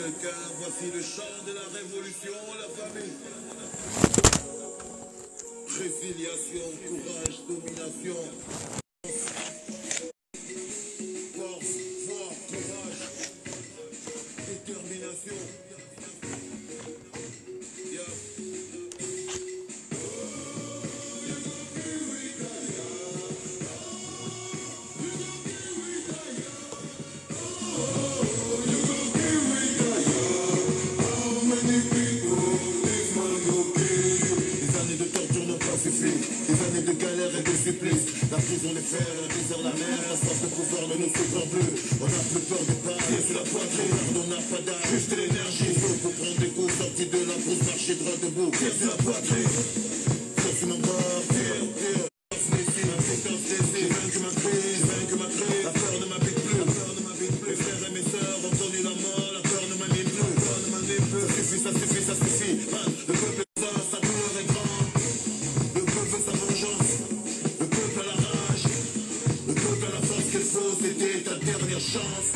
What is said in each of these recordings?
quelqu'un, voici le chant de la révolution, la famille. Résiliation, courage, domination. Force, foi, courage, détermination. Yeah. Des années de galère et de supplice. La prison, les fers, la misère, la mer. La soif de pouvoir ne nous fait plus. On n'a plus peur du pas, sur la poitrine. On n'a pas d'âge, juste l'énergie. Faut pour prendre des coups sortis de la brousse, marcher droit debout. Tire sur la poitrine. Tire sur mon corps, tire, tire. Vaincu ma crise, vaincu ma crise. La peur ne m'habite plus, la peur ne m'habite plus. Mes frères et mes sœurs ont connu la mort. La peur ne m'anime plus, la peur ne m'anime plus. Ça suffit, ça suffit, ça suffit. Man, le peuple est ça, sa douleur est grande. Le peuple veut sa vengeance, le peuple a la rage, le peuple a la force qu'il faut, c'était ta dernière chance.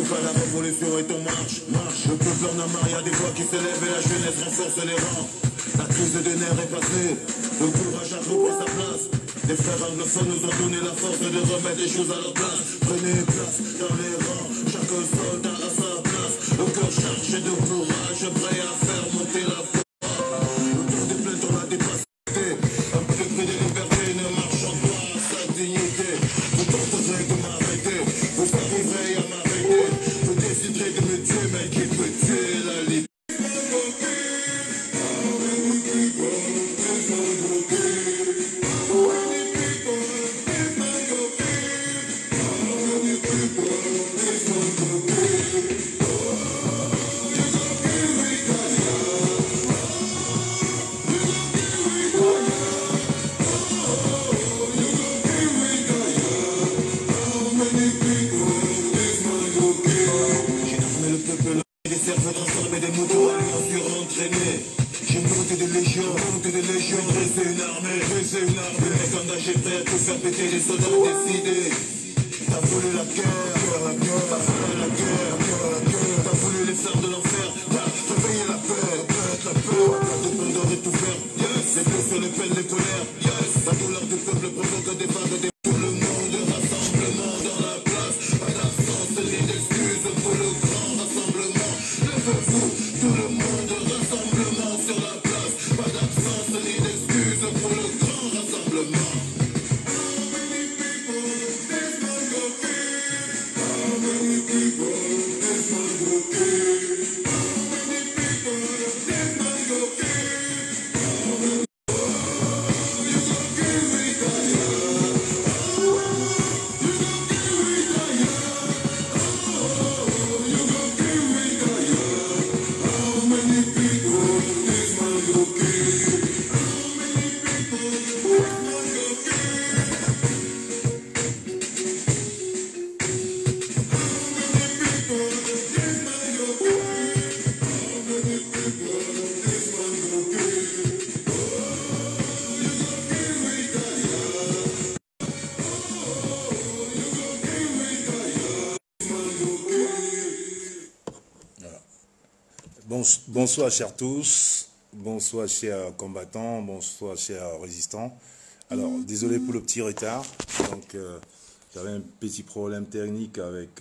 La révolution est en marche, marche. Le peuple en a marre, y a des voix qui s'élèvent et la jeunesse renforce les rangs. La crise des nerfs est passée, le courage a repris sa place. Les frères anglophones nous ont donné la force de remettre les choses à leur place. Prenez place dans les rangs, chaque soldat à sa place. Le cœur chargé de courage, prêt à faire monter la foi. Autour des plaintes on a dépassé. Un peu de prix de liberté, ne marchant pas à sa dignité. Vous tenterez de m'arrêter, vous arriverez à m'arrêter. Vous déciderez de me tuer, mais qui peut tuer la liberté? Des cerveaux transformés, des moutons alliants surentraînés. J'ai monté des légions, dressé une armée. Le mec engagé prêt à tout faire péter, des soldats décidés. T'as voulu la guerre, t'as voulu la guerre, t'as voulu les fers de l'enfer. T'as payé la paix, la de peur de tout faire. Les blessures, les peines, les colères. La douleur du peuple provoque des vagues, des tout le monde, rassemblement dans la place. Pas d'absence ni d'excuses pour le grand rassemblement. Levez-vous, tout le monde, rassemblement sur la place. Pas d'absence ni d'excuses pour le grand rassemblement. Bonsoir chers tous, bonsoir chers combattants, bonsoir chers résistants. Alors désolé pour le petit retard, donc j'avais un petit problème technique avec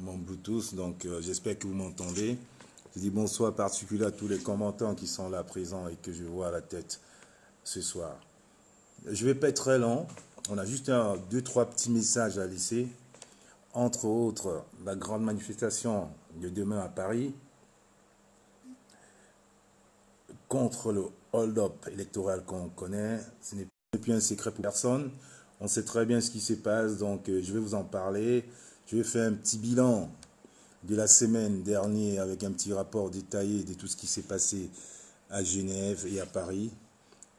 mon Bluetooth, donc j'espère que vous m'entendez. Je dis bonsoir particulier à tous les combattants qui sont là présents et que je vois à la tête ce soir. Je ne vais pas être très long, on a juste deux, trois petits messages à laisser. Entre autres, la grande manifestation de demain à Paris contre le hold-up électoral qu'on connaît. Ce n'est plus un secret pour personne. On sait très bien ce qui se passe, donc je vais vous en parler. Je vais faire un petit bilan de la semaine dernière avec un petit rapport détaillé de tout ce qui s'est passé à Genève et à Paris.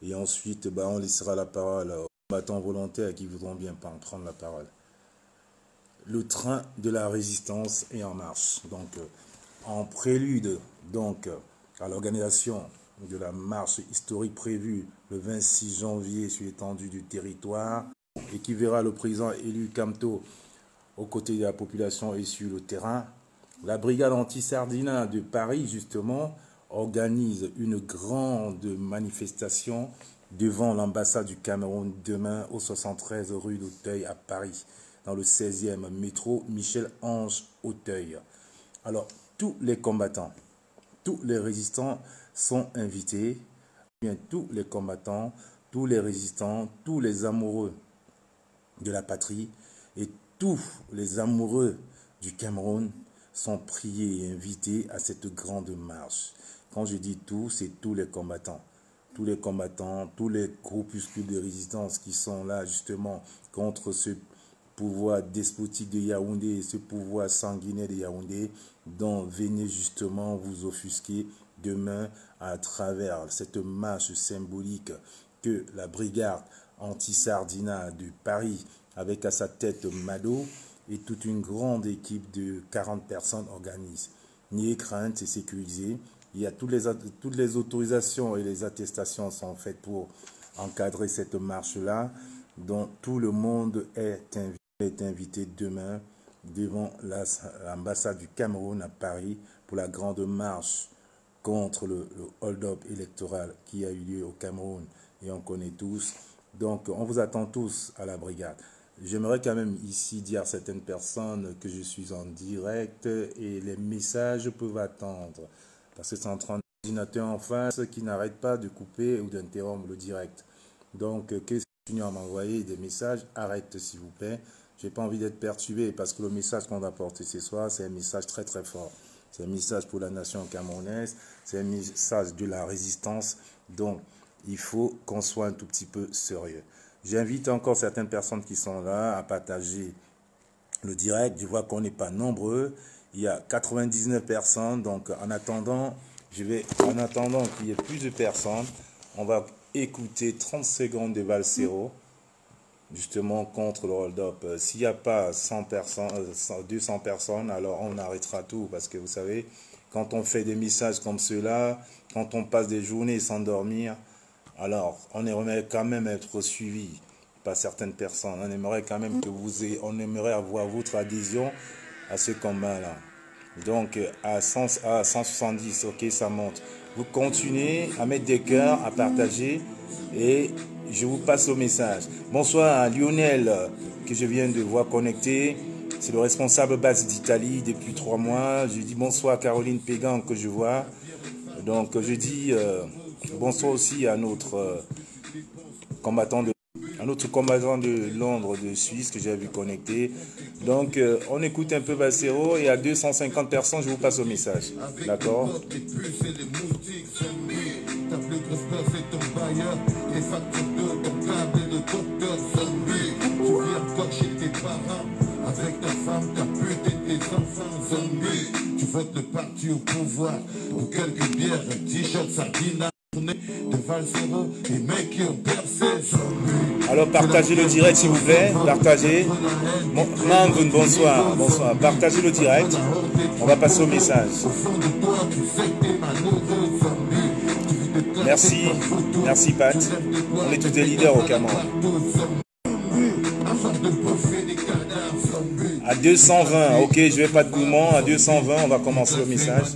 Et ensuite, on laissera la parole aux combattants volontaires qui voudront bien prendre la parole. Le train de la résistance est en marche. Donc, en prélude à l'organisation de la marche historique prévue le 26 janvier sur l'étendue du territoire et qui verra le président élu Camteau aux côtés de la population et sur le terrain, la brigade anti-Sardina de Paris, justement, organise une grande manifestation devant l'ambassade du Cameroun demain au 73 rue d'Auteuil à Paris, dans le 16e métro Michel-Ange Auteuil. Alors, tous les combattants, tous les résistants sont invités, bien tous les combattants, tous les résistants, tous les amoureux de la patrie et tous les amoureux du Cameroun sont priés et invités à cette grande marche. Quand je dis tous, c'est tous les combattants. Tous les combattants, tous les groupuscules de résistance qui sont là justement contre ce pouvoir despotique de Yaoundé, ce pouvoir sanguinaire de Yaoundé, dont venez justement vous offusquer demain à travers cette marche symbolique que la brigade anti-Sardina de Paris, avec à sa tête Mado, et toute une grande équipe de 40 personnes organise. N'ayez crainte, c'est sécurisé. Il y a toutes les autorisations et les attestations sont faites pour encadrer cette marche-là, dont tout le monde est invité demain devant l'ambassade du Cameroun à Paris pour la grande marche contre le hold-up électoral qui a eu lieu au Cameroun et on connaît tous. Donc on vous attend tous à la brigade. J'aimerais quand même ici dire à certaines personnes que je suis en direct et les messages peuvent attendre parce que c'est entre un ordinateur en face qui n'arrête pas de couper ou d'interrompre le direct. Donc que si tu continuez à m'envoyer des messages, arrête s'il vous plaît. Je n'ai pas envie d'être perturbé parce que le message qu'on a porté ce soir, c'est un message très très fort. C'est un message pour la nation camerounaise, c'est un message de la résistance. Donc il faut qu'on soit un tout petit peu sérieux. J'invite encore certaines personnes qui sont là à partager le direct. Je vois qu'on n'est pas nombreux. Il y a 99 personnes. Donc, en attendant qu'il y ait plus de personnes, on va écouter 30 secondes de Valsero, justement contre le hold-up. S'il n'y a pas 100 personnes, 200 personnes, alors on arrêtera tout. Parce que vous savez, quand on fait des messages comme ceux-là, quand on passe des journées sans dormir, alors, on aimerait quand même être suivi par certaines personnes. On aimerait quand même on aimerait avoir votre adhésion à ce combat-là. Donc, à 170, ok, ça monte. Vous continuez à mettre des cœurs, à partager et je vous passe au message. Bonsoir à Lionel, que je viens de voir connecté. C'est le responsable base d'Italie depuis 3 mois. Je dis bonsoir à Caroline Pégan que je vois. Donc, je dis... bonsoir aussi à notre combattant de Londres, de Suisse, que j'ai vu connecter. Donc, on écoute un peu Valsero et à 250 personnes, je vous passe au message. D'accord ? Tu votes le parti au pouvoir pour quelques bières, un t-shirt Sardina. Alors partagez le direct s'il vous plaît, partagez. Mangoun, bonsoir, bonsoir. Partagez le direct, on va passer au message. Merci, merci Pat. On est tous des leaders au Cameroun. À 220, ok, je vais pas de gourmand. À 220, on va commencer le message.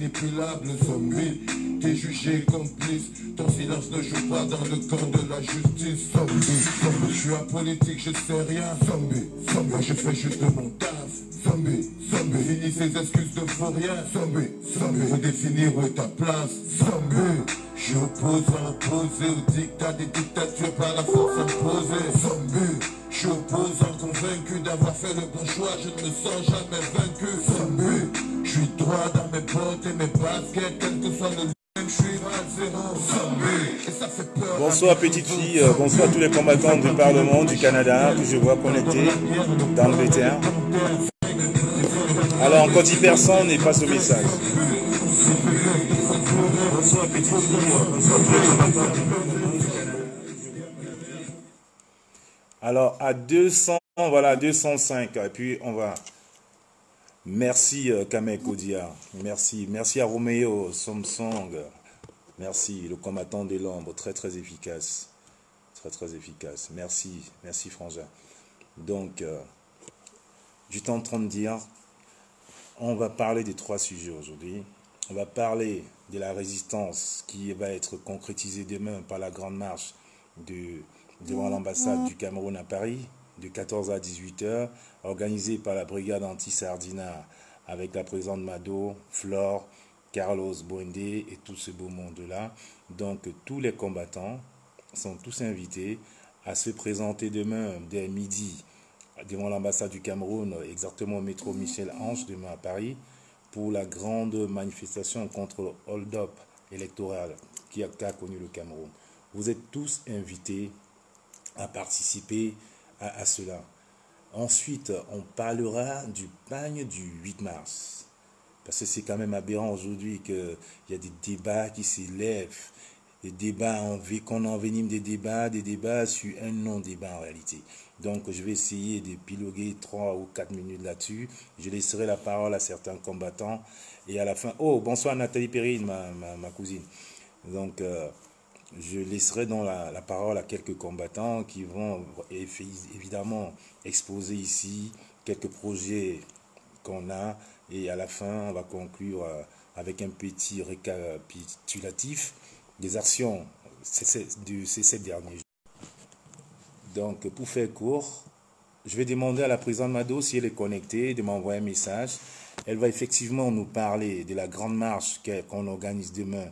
T'es jugé complice, ton silence ne joue pas dans le camp de la justice. Je suis apolitique, je sais rien. Moi je fais juste mon taf. Finis ces excuses de faux rien. Faut définir où est ta place. Je suis opposé au dictat des dictatures par la force imposée. Je suis opposant convaincu d'avoir fait le bon choix. Je ne me sens jamais vaincu. Je suis droit dans mes bottes et mes baskets, quel que soit le... Bonsoir petite fille, bonsoir à tous les combattants du Parlement du Canada que je vois connectés d'Angleterre. Alors Voilà, encore 10 personnes et passe au message. Alors, à 200, voilà, 205. Et puis, on va... Merci, Kamek Odia. Merci. Merci à Roméo, Samsung. Merci, le combattant de l'ombre. Très, très efficace. Très, très efficace. Merci. Merci, Frangin. Donc, j'étais en train de dire, on va parler de 3 sujets aujourd'hui. On va parler de la résistance qui va être concrétisée demain par la grande marche devant l'ambassade du Cameroun à Paris, de 14 à 18 heures, organisée par la brigade anti-Sardina avec la présidente Mado, Flore, Carlos Bouendé et tout ce beau monde-là. Donc tous les combattants sont tous invités à se présenter demain dès midi devant l'ambassade du Cameroun, exactement au métro Michel-Ange, demain à Paris, pour la grande manifestation contre le hold-up électoral qu'a connu le Cameroun. Vous êtes tous invités à participer à cela. Ensuite, on parlera du pagne du 8 mars. Parce que c'est quand même aberrant aujourd'hui qu'il y a des débats qui s'élèvent. Des débats, qu'on envenime des débats sur un non-débat en réalité. Donc, je vais essayer de piloguer 3 ou 4 minutes là-dessus. Je laisserai la parole à certains combattants. Et à la fin, oh, bonsoir Nathalie Perrine, ma cousine. Donc, je laisserai donc la parole à quelques combattants qui vont évidemment exposer ici quelques projets qu'on a. Et à la fin, on va conclure avec un petit récapitulatif des actions de ces 7 derniers jours. Donc, pour faire court, je vais demander à la présidente Mado, si elle est connectée, de m'envoyer un message. Elle va effectivement nous parler de la grande marche qu'on organise demain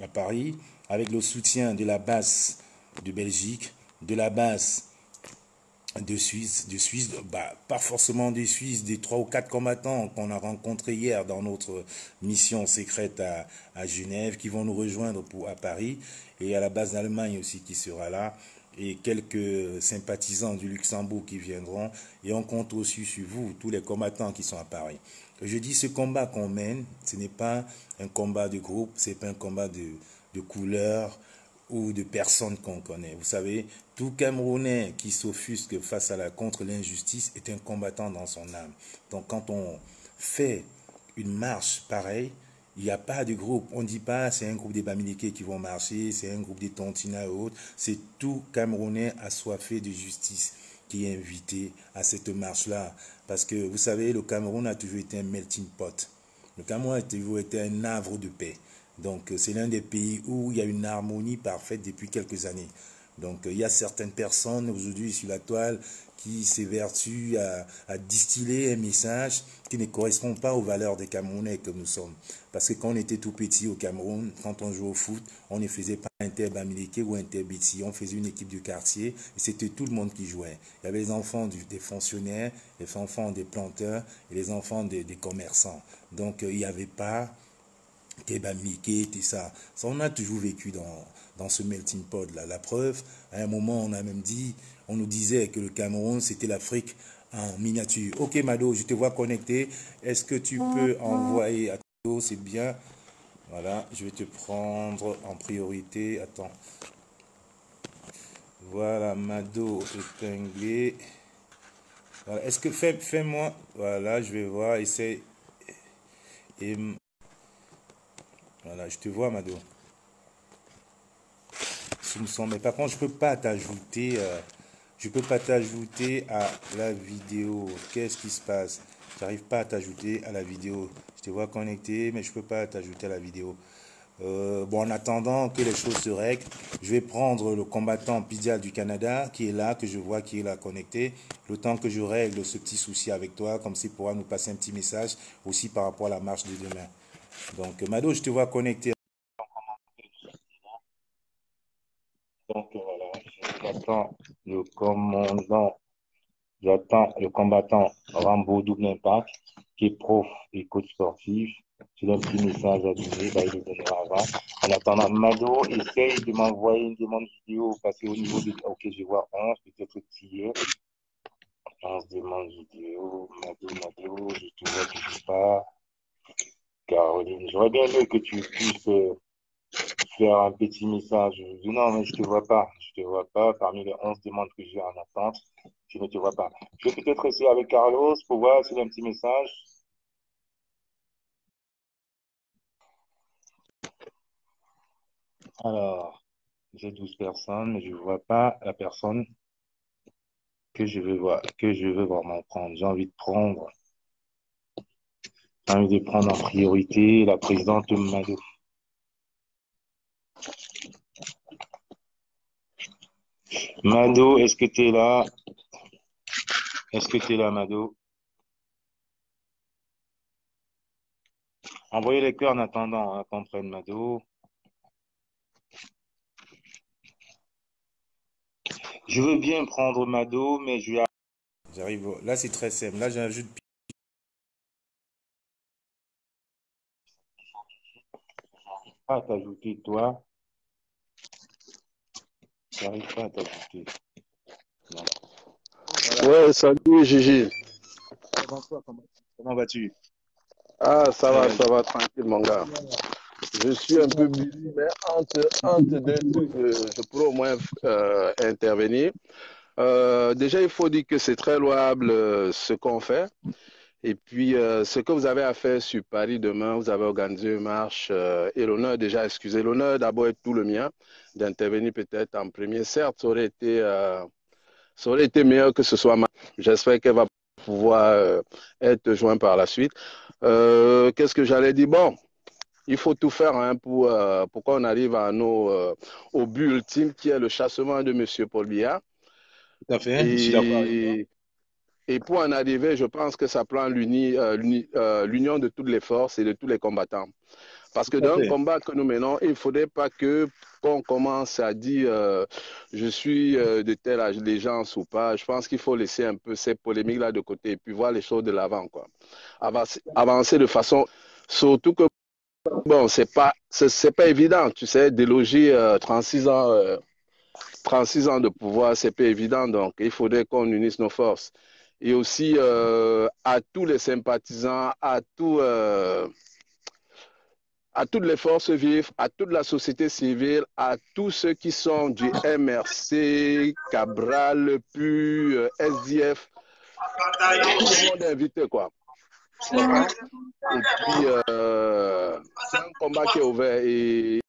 à Paris, avec le soutien de la base de Belgique, de la base de Suisse, pas forcément des Suisses, des 3 ou 4 combattants qu'on a rencontrés hier dans notre mission secrète à Genève, qui vont nous rejoindre à Paris, et à la base d'Allemagne aussi qui sera là, et quelques sympathisants du Luxembourg qui viendront, et on compte aussi sur vous, tous les combattants qui sont à Paris. Je dis, ce combat qu'on mène, ce n'est pas un combat de groupe, ce n'est pas un combat de couleur ou de personnes qu'on connaît. Vous savez, tout Camerounais qui s'offusque contre l'injustice est un combattant dans son âme. Donc quand on fait une marche pareille, il n'y a pas de groupe. On ne dit pas c'est un groupe des Bamileke qui vont marcher, c'est un groupe des Tontina et autres. C'est tout Camerounais assoiffé de justice qui est invité à cette marche-là. Parce que vous savez, le Cameroun a toujours été un melting pot. Le Cameroun a toujours été un havre de paix. Donc c'est l'un des pays où il y a une harmonie parfaite depuis quelques années. Donc il y a certaines personnes aujourd'hui sur la toile qui s'évertuent à distiller un message qui ne correspond pas aux valeurs des Camerounais que nous sommes. Parce que quand on était tout petit au Cameroun, quand on jouait au foot, on ne faisait pas inter-Bamileke ou inter-Betty. On faisait une équipe du quartier et c'était tout le monde qui jouait. Il y avait les enfants des fonctionnaires, les enfants des planteurs et les enfants des commerçants. Donc il n'y avait pas Bamileke, tout ça. On a toujours vécu dans ce melting pot là. La preuve, à un moment, on a même dit, on nous disait que le Cameroun, c'était l'Afrique en miniature. Ok, Mado, je te vois connecté. Est-ce que tu peux envoyer à Mado? C'est bien. Voilà, je vais te prendre en priorité. Attends. Voilà, Mado épinglé. Voilà. Est-ce que fais-moi. Voilà, je vais voir. Essaye. Et voilà, je te vois, Mado. Mais par contre, je peux pas t'ajouter. Je peux pas t'ajouter à la vidéo. Qu'est-ce qui se passe? J'arrive pas à t'ajouter à la vidéo. Je te vois connecté, mais je peux pas t'ajouter à la vidéo. Bon, en attendant que les choses se règlent, je vais prendre le combattant Pidial du Canada qui est là, que je vois qui est là connecté. Le temps que je règle ce petit souci avec toi, comme s'il pourra nous passer un petit message aussi par rapport à la marche de demain. Donc, Mado, je te vois connecté. Donc, voilà, j'attends le combattant Rambo Double Impact, qui est prof et coach sportif. J'ai un petit message à donner, bah, il le donnera avant. En attendant, Mado, essaye de m'envoyer une demande vidéo, parce qu'au niveau de... Ok, je vois 11, peut-être tiré. On se demande vidéo, Mado, je te vois toujours pas. Caroline, j'aurais bien aimé que tu puisses faire un petit message. Je dis non, mais je te vois pas. Je te vois pas. Parmi les 11 demandes que j'ai en attente, je ne te vois pas. Je vais peut-être essayer avec Carlos pour voir s'il a un petit message. Alors, j'ai 12 personnes, mais je ne vois pas la personne que je veux vraiment prendre. J'ai envie de prendre en priorité la présidente Mado. Mado, est-ce que tu es là? Est-ce que tu es là, Mado? Envoyez les cœurs en attendant, hein, qu'on prenne Mado. Je veux bien prendre Mado, mais je vais... J'arrive. Là, c'est très simple. Là, j'ajoute pas à t'ajouter, toi. J'arrive pas à t'ajouter. Non. Voilà. Ouais, salut Gigi. Bonsoir, comment vas-tu? Ah, Euh, ça va, tranquille, mon gars. Je suis un peu busy, mais entre deux trucs, je pourrais au moins intervenir. Déjà, il faut dire que c'est très louable ce qu'on fait. Et puis, ce que vous avez à faire sur Paris demain, vous avez organisé une marche. Et l'honneur, déjà, excusez, l'honneur d'abord est tout le mien, d'intervenir peut-être en premier. Certes, ça aurait été meilleur que ce soit ma. J'espère qu'elle va pouvoir être jointe par la suite. Qu'est-ce que j'allais dire? Bon, il faut tout faire hein, pour qu'on arrive au but ultime qui est le chassement de M. Paul Biya. tout à fait, je suis d'accord avec toi. Et, et pour en arriver, je pense que ça prend l'union de toutes les forces et de tous les combattants. Parce que Tout à dans le fait. combat que nous menons, il ne faudrait pas qu'on commence à dire je suis de telle allégeance ou pas. Je pense qu'il faut laisser un peu ces polémiques-là de côté et puis voir les choses de l'avant, quoi. Avancer de façon, surtout que bon, c'est pas évident, tu sais, déloger 36 ans de pouvoir, c'est pas évident. Donc, il faudrait qu'on unisse nos forces. Et aussi à tous les sympathisants, à toutes les forces vives, à toute la société civile, à tous ceux qui sont du MRC, Cabral, PU, SDF. Tout le monde est invité, quoi. Tu comprends? Et puis, c'est un combat qui est ouvert. Et la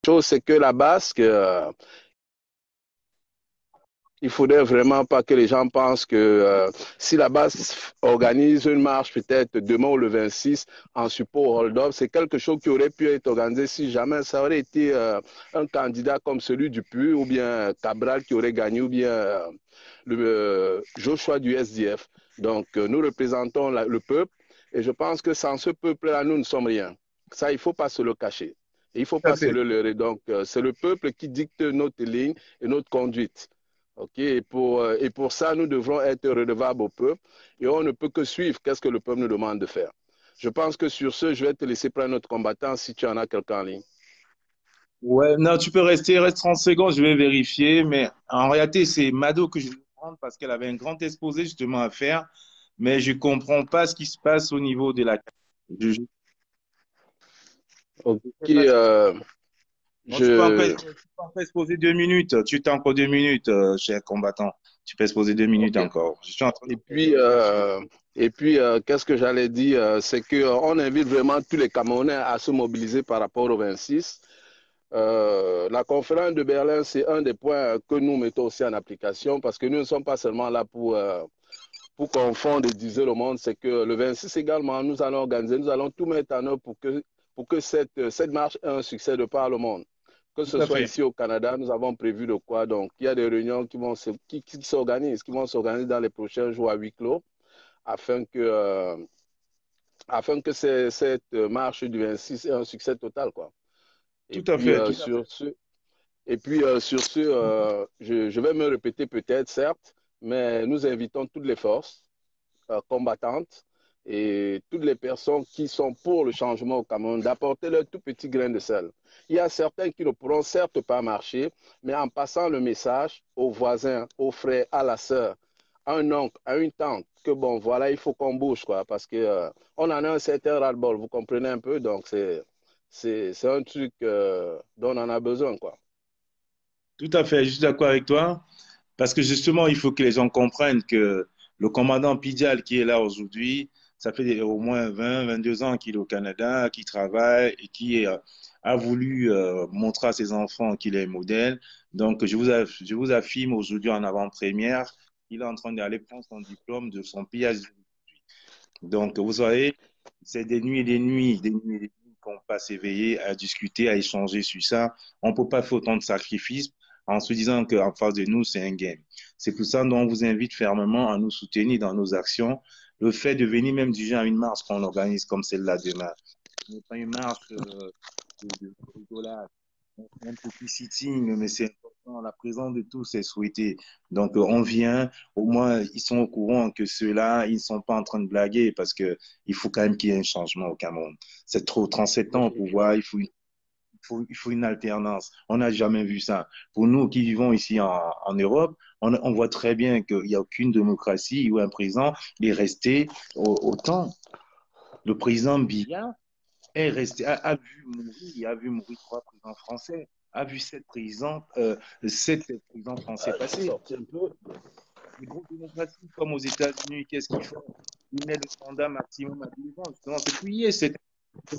chose, c'est que la base, il faudrait vraiment pas que les gens pensent que si la base organise une marche peut-être demain ou le 26 en support au hold-up, c'est quelque chose qui aurait pu être organisé si jamais ça aurait été un candidat comme celui du PU ou bien Cabral qui aurait gagné ou bien Joshua du SDF. Donc nous représentons le peuple et je pense que sans ce peuple-là, nous ne sommes rien. Ça, il ne faut pas se le cacher. Et il ne faut Tout à pas se fait. le leurrer. Donc c'est le peuple qui dicte notre ligne et notre conduite. OK, et pour ça, nous devrons être redevables au peuple et on ne peut que suivre qu'est-ce que le peuple nous demande de faire. Je pense que sur ce, je vais te laisser prendre notre combattant si tu en as quelqu'un en ligne. Ouais, non, tu peux rester, reste 30 secondes, je vais vérifier. Mais en réalité, c'est Mado que je vais prendre parce qu'elle avait un grand exposé justement à faire. Mais je comprends pas ce qui se passe au niveau de la. Je OK, sais pas ce qui- Bon, je... tu peux encore exposer 2 minutes. Tu as encore 2 minutes, cher combattant. Tu peux exposer 2 minutes OK. encore. Je suis en train de Et faire le puis, résumé. qu'est-ce que j'allais dire? C'est qu'on invite vraiment tous les Camerounais à se mobiliser par rapport au 26. La conférence de Berlin, c'est un des points que nous mettons aussi en application parce que nous ne sommes pas seulement là pour confondre et diviser le monde, c'est que le 26 également, nous allons organiser, nous allons tout mettre en œuvre pour que cette marche ait un succès de par le monde. Que ce Tout à soit fait. ici au Canada, nous avons prévu de quoi. Donc, il y a des réunions qui s'organisent, qui vont s'organiser dans les prochains jours à huis clos afin que cette marche du 26 ait un succès total, quoi. Et Tout à puis, fait. Tout à fait. sur ce, je vais me répéter peut-être, certes, mais nous invitons toutes les forces combattantes et toutes les personnes qui sont pour le changement au Cameroun d'apporter leur tout petit grain de sel. Il y a certains qui ne pourront certes pas marcher, mais en passant le message aux voisins, aux frères, à la sœur, à un oncle, à une tante, que bon, voilà, il faut qu'on bouge, quoi, parce que on en a un certain ras-le-bol, vous comprenez un peu, donc c'est un truc dont on en a besoin, quoi. Tout à fait, je suis d'accord avec toi. Parce que justement, il faut que les gens comprennent que le commandant Pidial qui est là aujourd'hui, ça fait au moins 20, 22 ans qu'il est au Canada, qu'il travaille et qui a voulu montrer à ses enfants qu'il est modèle. Donc, je vous affirme aujourd'hui en avant-première qu'il est en train d'aller prendre son diplôme de son PhD. Donc, vous savez, c'est des nuits et des nuits, des nuits et des nuits qu'on passe éveillé à discuter, à échanger sur ça. On ne peut pas faire autant de sacrifices en se disant qu'en face de nous, c'est un game. C'est pour ça qu'on vous invite fermement à nous soutenir dans nos actions. Le fait de venir même du genre à une marche qu'on organise comme celle-là demain, ce n'est pas une marche de rigolade. On fait un petit sitting, mais c'est important. La présence de tous est souhaitée. Donc, on vient, au moins, ils sont au courant que ceux-là, ils ne sont pas en train de blaguer parce que il faut quand même qu'il y ait un changement au Cameroun. C'est trop, 37 ans au pouvoir, il faut une alternance. On n'a jamais vu ça. Pour nous qui vivons ici en Europe, on voit très bien qu'il n'y a aucune démocratie où un président est resté autant. Le président Biya est resté, a vu mourir trois présidents français, a vu sept présidents français passer. Sorti un peu. Les groupes démocratiques comme aux États-Unis, qu'est-ce qu'ils font? Ils mettent le mandat maximum à 10 ans. Justement, c'est plié cette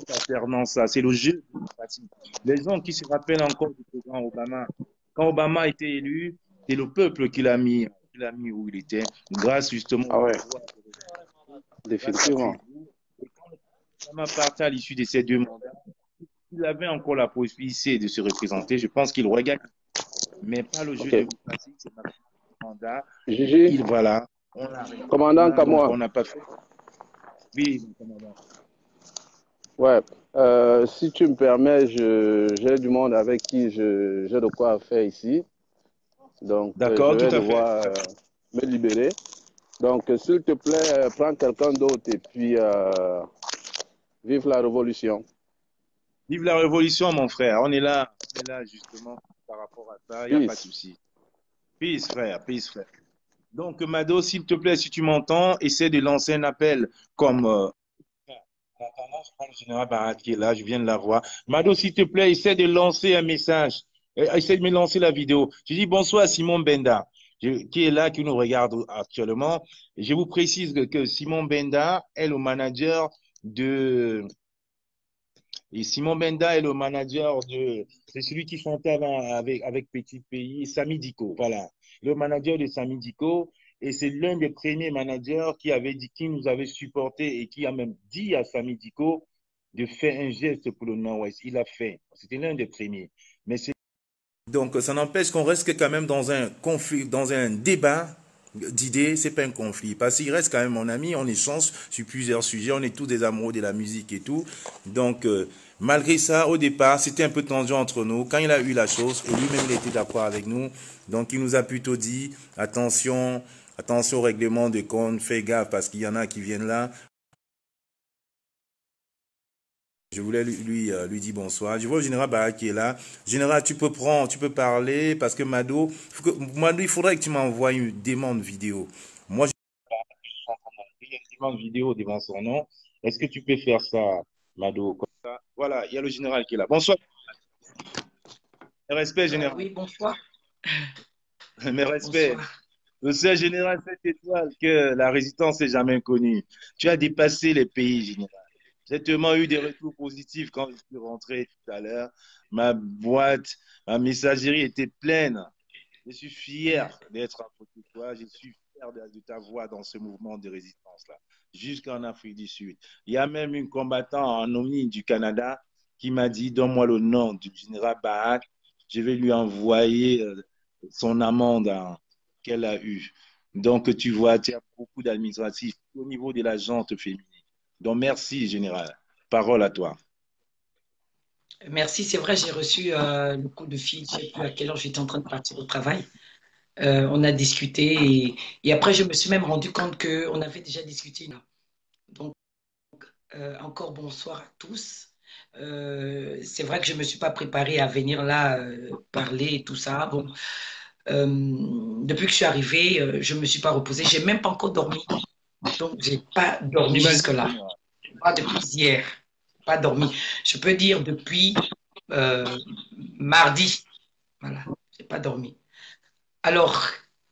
alternance-là. C'est le jeu démocratique. Les gens qui se rappellent encore du président Obama, quand Obama a été élu, c'est le peuple qui l'a mis où il était, grâce justement Ah au ouais, pouvoir, grâce à définitivement. vous. Et quand Obama partait à l'issue de ces deux mandats, il avait encore la possibilité de se représenter. Je pense qu'il aurait gagné, mais pas le jeu Ok. démocratique, c'est maximum de mandat. Gigi, Voilà, on arrête. commandant Là, donc, Kamoa. on n'a pas fait. Oui, mon commandant. Ouais. Si tu me permets, j'ai du monde avec qui j'ai de quoi faire ici. Donc, je D'accord, tout vais à fait. devoir me libérer. Donc, s'il te plaît, prends quelqu'un d'autre et puis vive la révolution. Vive la révolution, mon frère. On est là justement par rapport à ça. Il n'y a pas de Peace. souci. Peace, frère. Peace, frère. Donc, Mado, s'il te plaît, si tu m'entends, essaie de lancer un appel comme. En attendant, je prends le général Barat qui est là, je viens de la voir. Mado, s'il te plaît, essaie de lancer un message. Essaie de me lancer la vidéo. Je dis bonsoir à Simon Benda, qui est là, qui nous regarde actuellement. Je vous précise que Simon Benda est le manager de et Simon Benda est le manager c'est celui qui chantait avant avec Petit Pays, Sami Diko, voilà. Le manager de Sami Diko, et c'est l'un des premiers managers qui nous avait supporté et qui a même dit à Sami Diko de faire un geste pour le Nord-Ouest. Il a fait. C'était l'un des premiers. Mais c'est donc, ça n'empêche qu'on reste quand même dans un conflit, dans un débat d'idées, c'est pas un conflit. Parce qu'il reste quand même mon ami, on échange sur plusieurs sujets, on est tous des amoureux de la musique et tout. Donc, malgré ça, au départ, c'était un peu tendu entre nous. Quand il a eu la chose, et lui-même, il était d'accord avec nous. Donc, il nous a plutôt dit, attention, attention au règlement de compte, fais gaffe parce qu'il y en a qui viennent là. Je voulais lui dire bonsoir. Je vois le général Barak qui est là. Général, tu peux parler parce que Mado, il faudrait que tu m'envoies une demande vidéo. Moi, il y a une demande vidéo devant son nom. Est-ce que tu peux faire ça, Mado, comme ça? Voilà, il y a le général qui est là. Bonsoir. Mes respects, général. Oui, bonsoir. Mes respects. Bonsoir. Le seul général 7 étoiles que la résistance n'est jamais connue. Tu as dépassé les pays, général. J'ai tellement eu des retours positifs quand je suis rentré tout à l'heure. Ma boîte, ma messagerie était pleine. Je suis fier d'être à côté de toi. Je suis fier de ta voix dans ce mouvement de résistance-là, jusqu'en Afrique du Sud. Il y a même un combattant en ONU du Canada qui m'a dit, donne-moi le nom du général Barak. Je vais lui envoyer son amende qu'elle a eue. Donc, tu vois, tu as beaucoup d'administratifs au niveau de la gente féminine. Donc, merci, général. Parole à toi. Merci, c'est vrai, j'ai reçu le coup de fil, je ne sais plus à quelle heure j'étais en train de partir au travail. On a discuté et après, je me suis même rendu compte qu'on avait déjà discuté. Donc, encore bonsoir à tous. C'est vrai que je ne me suis pas préparée à venir là parler et tout ça. Bon, Depuis que je suis arrivée, je ne me suis pas reposée. Je n'ai même pas encore dormi. Donc, je n'ai pas dormi jusque-là. Pas depuis hier. Pas dormi. Je peux dire depuis mardi. Voilà. Je n'ai pas dormi. Alors,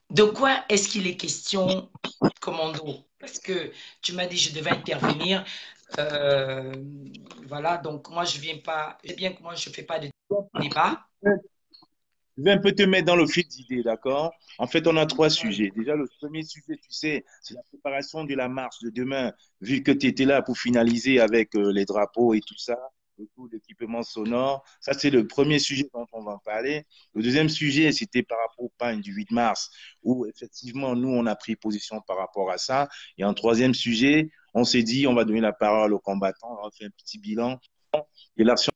de quoi est-ce qu'il est question, commando? Parce que tu m'as dit que je devais intervenir. Euh, voilà, donc moi, je viens pas. C'est bien que moi, je ne fais pas de débat. Je vais un peu te mettre dans le fil d'idée, d'accord? En fait, on a trois sujets. Déjà, le premier sujet, tu sais, c'est la préparation de la marche de demain, vu que tu étais là pour finaliser avec les drapeaux et tout ça, et tout l'équipement sonore. Ça, c'est le premier sujet dont on va parler. Le deuxième sujet, c'était par rapport au pain du 8 mars, où effectivement, nous, on a pris position par rapport à ça. Et en troisième sujet, on s'est dit, on va donner la parole aux combattants, on va faire un petit bilan de l'action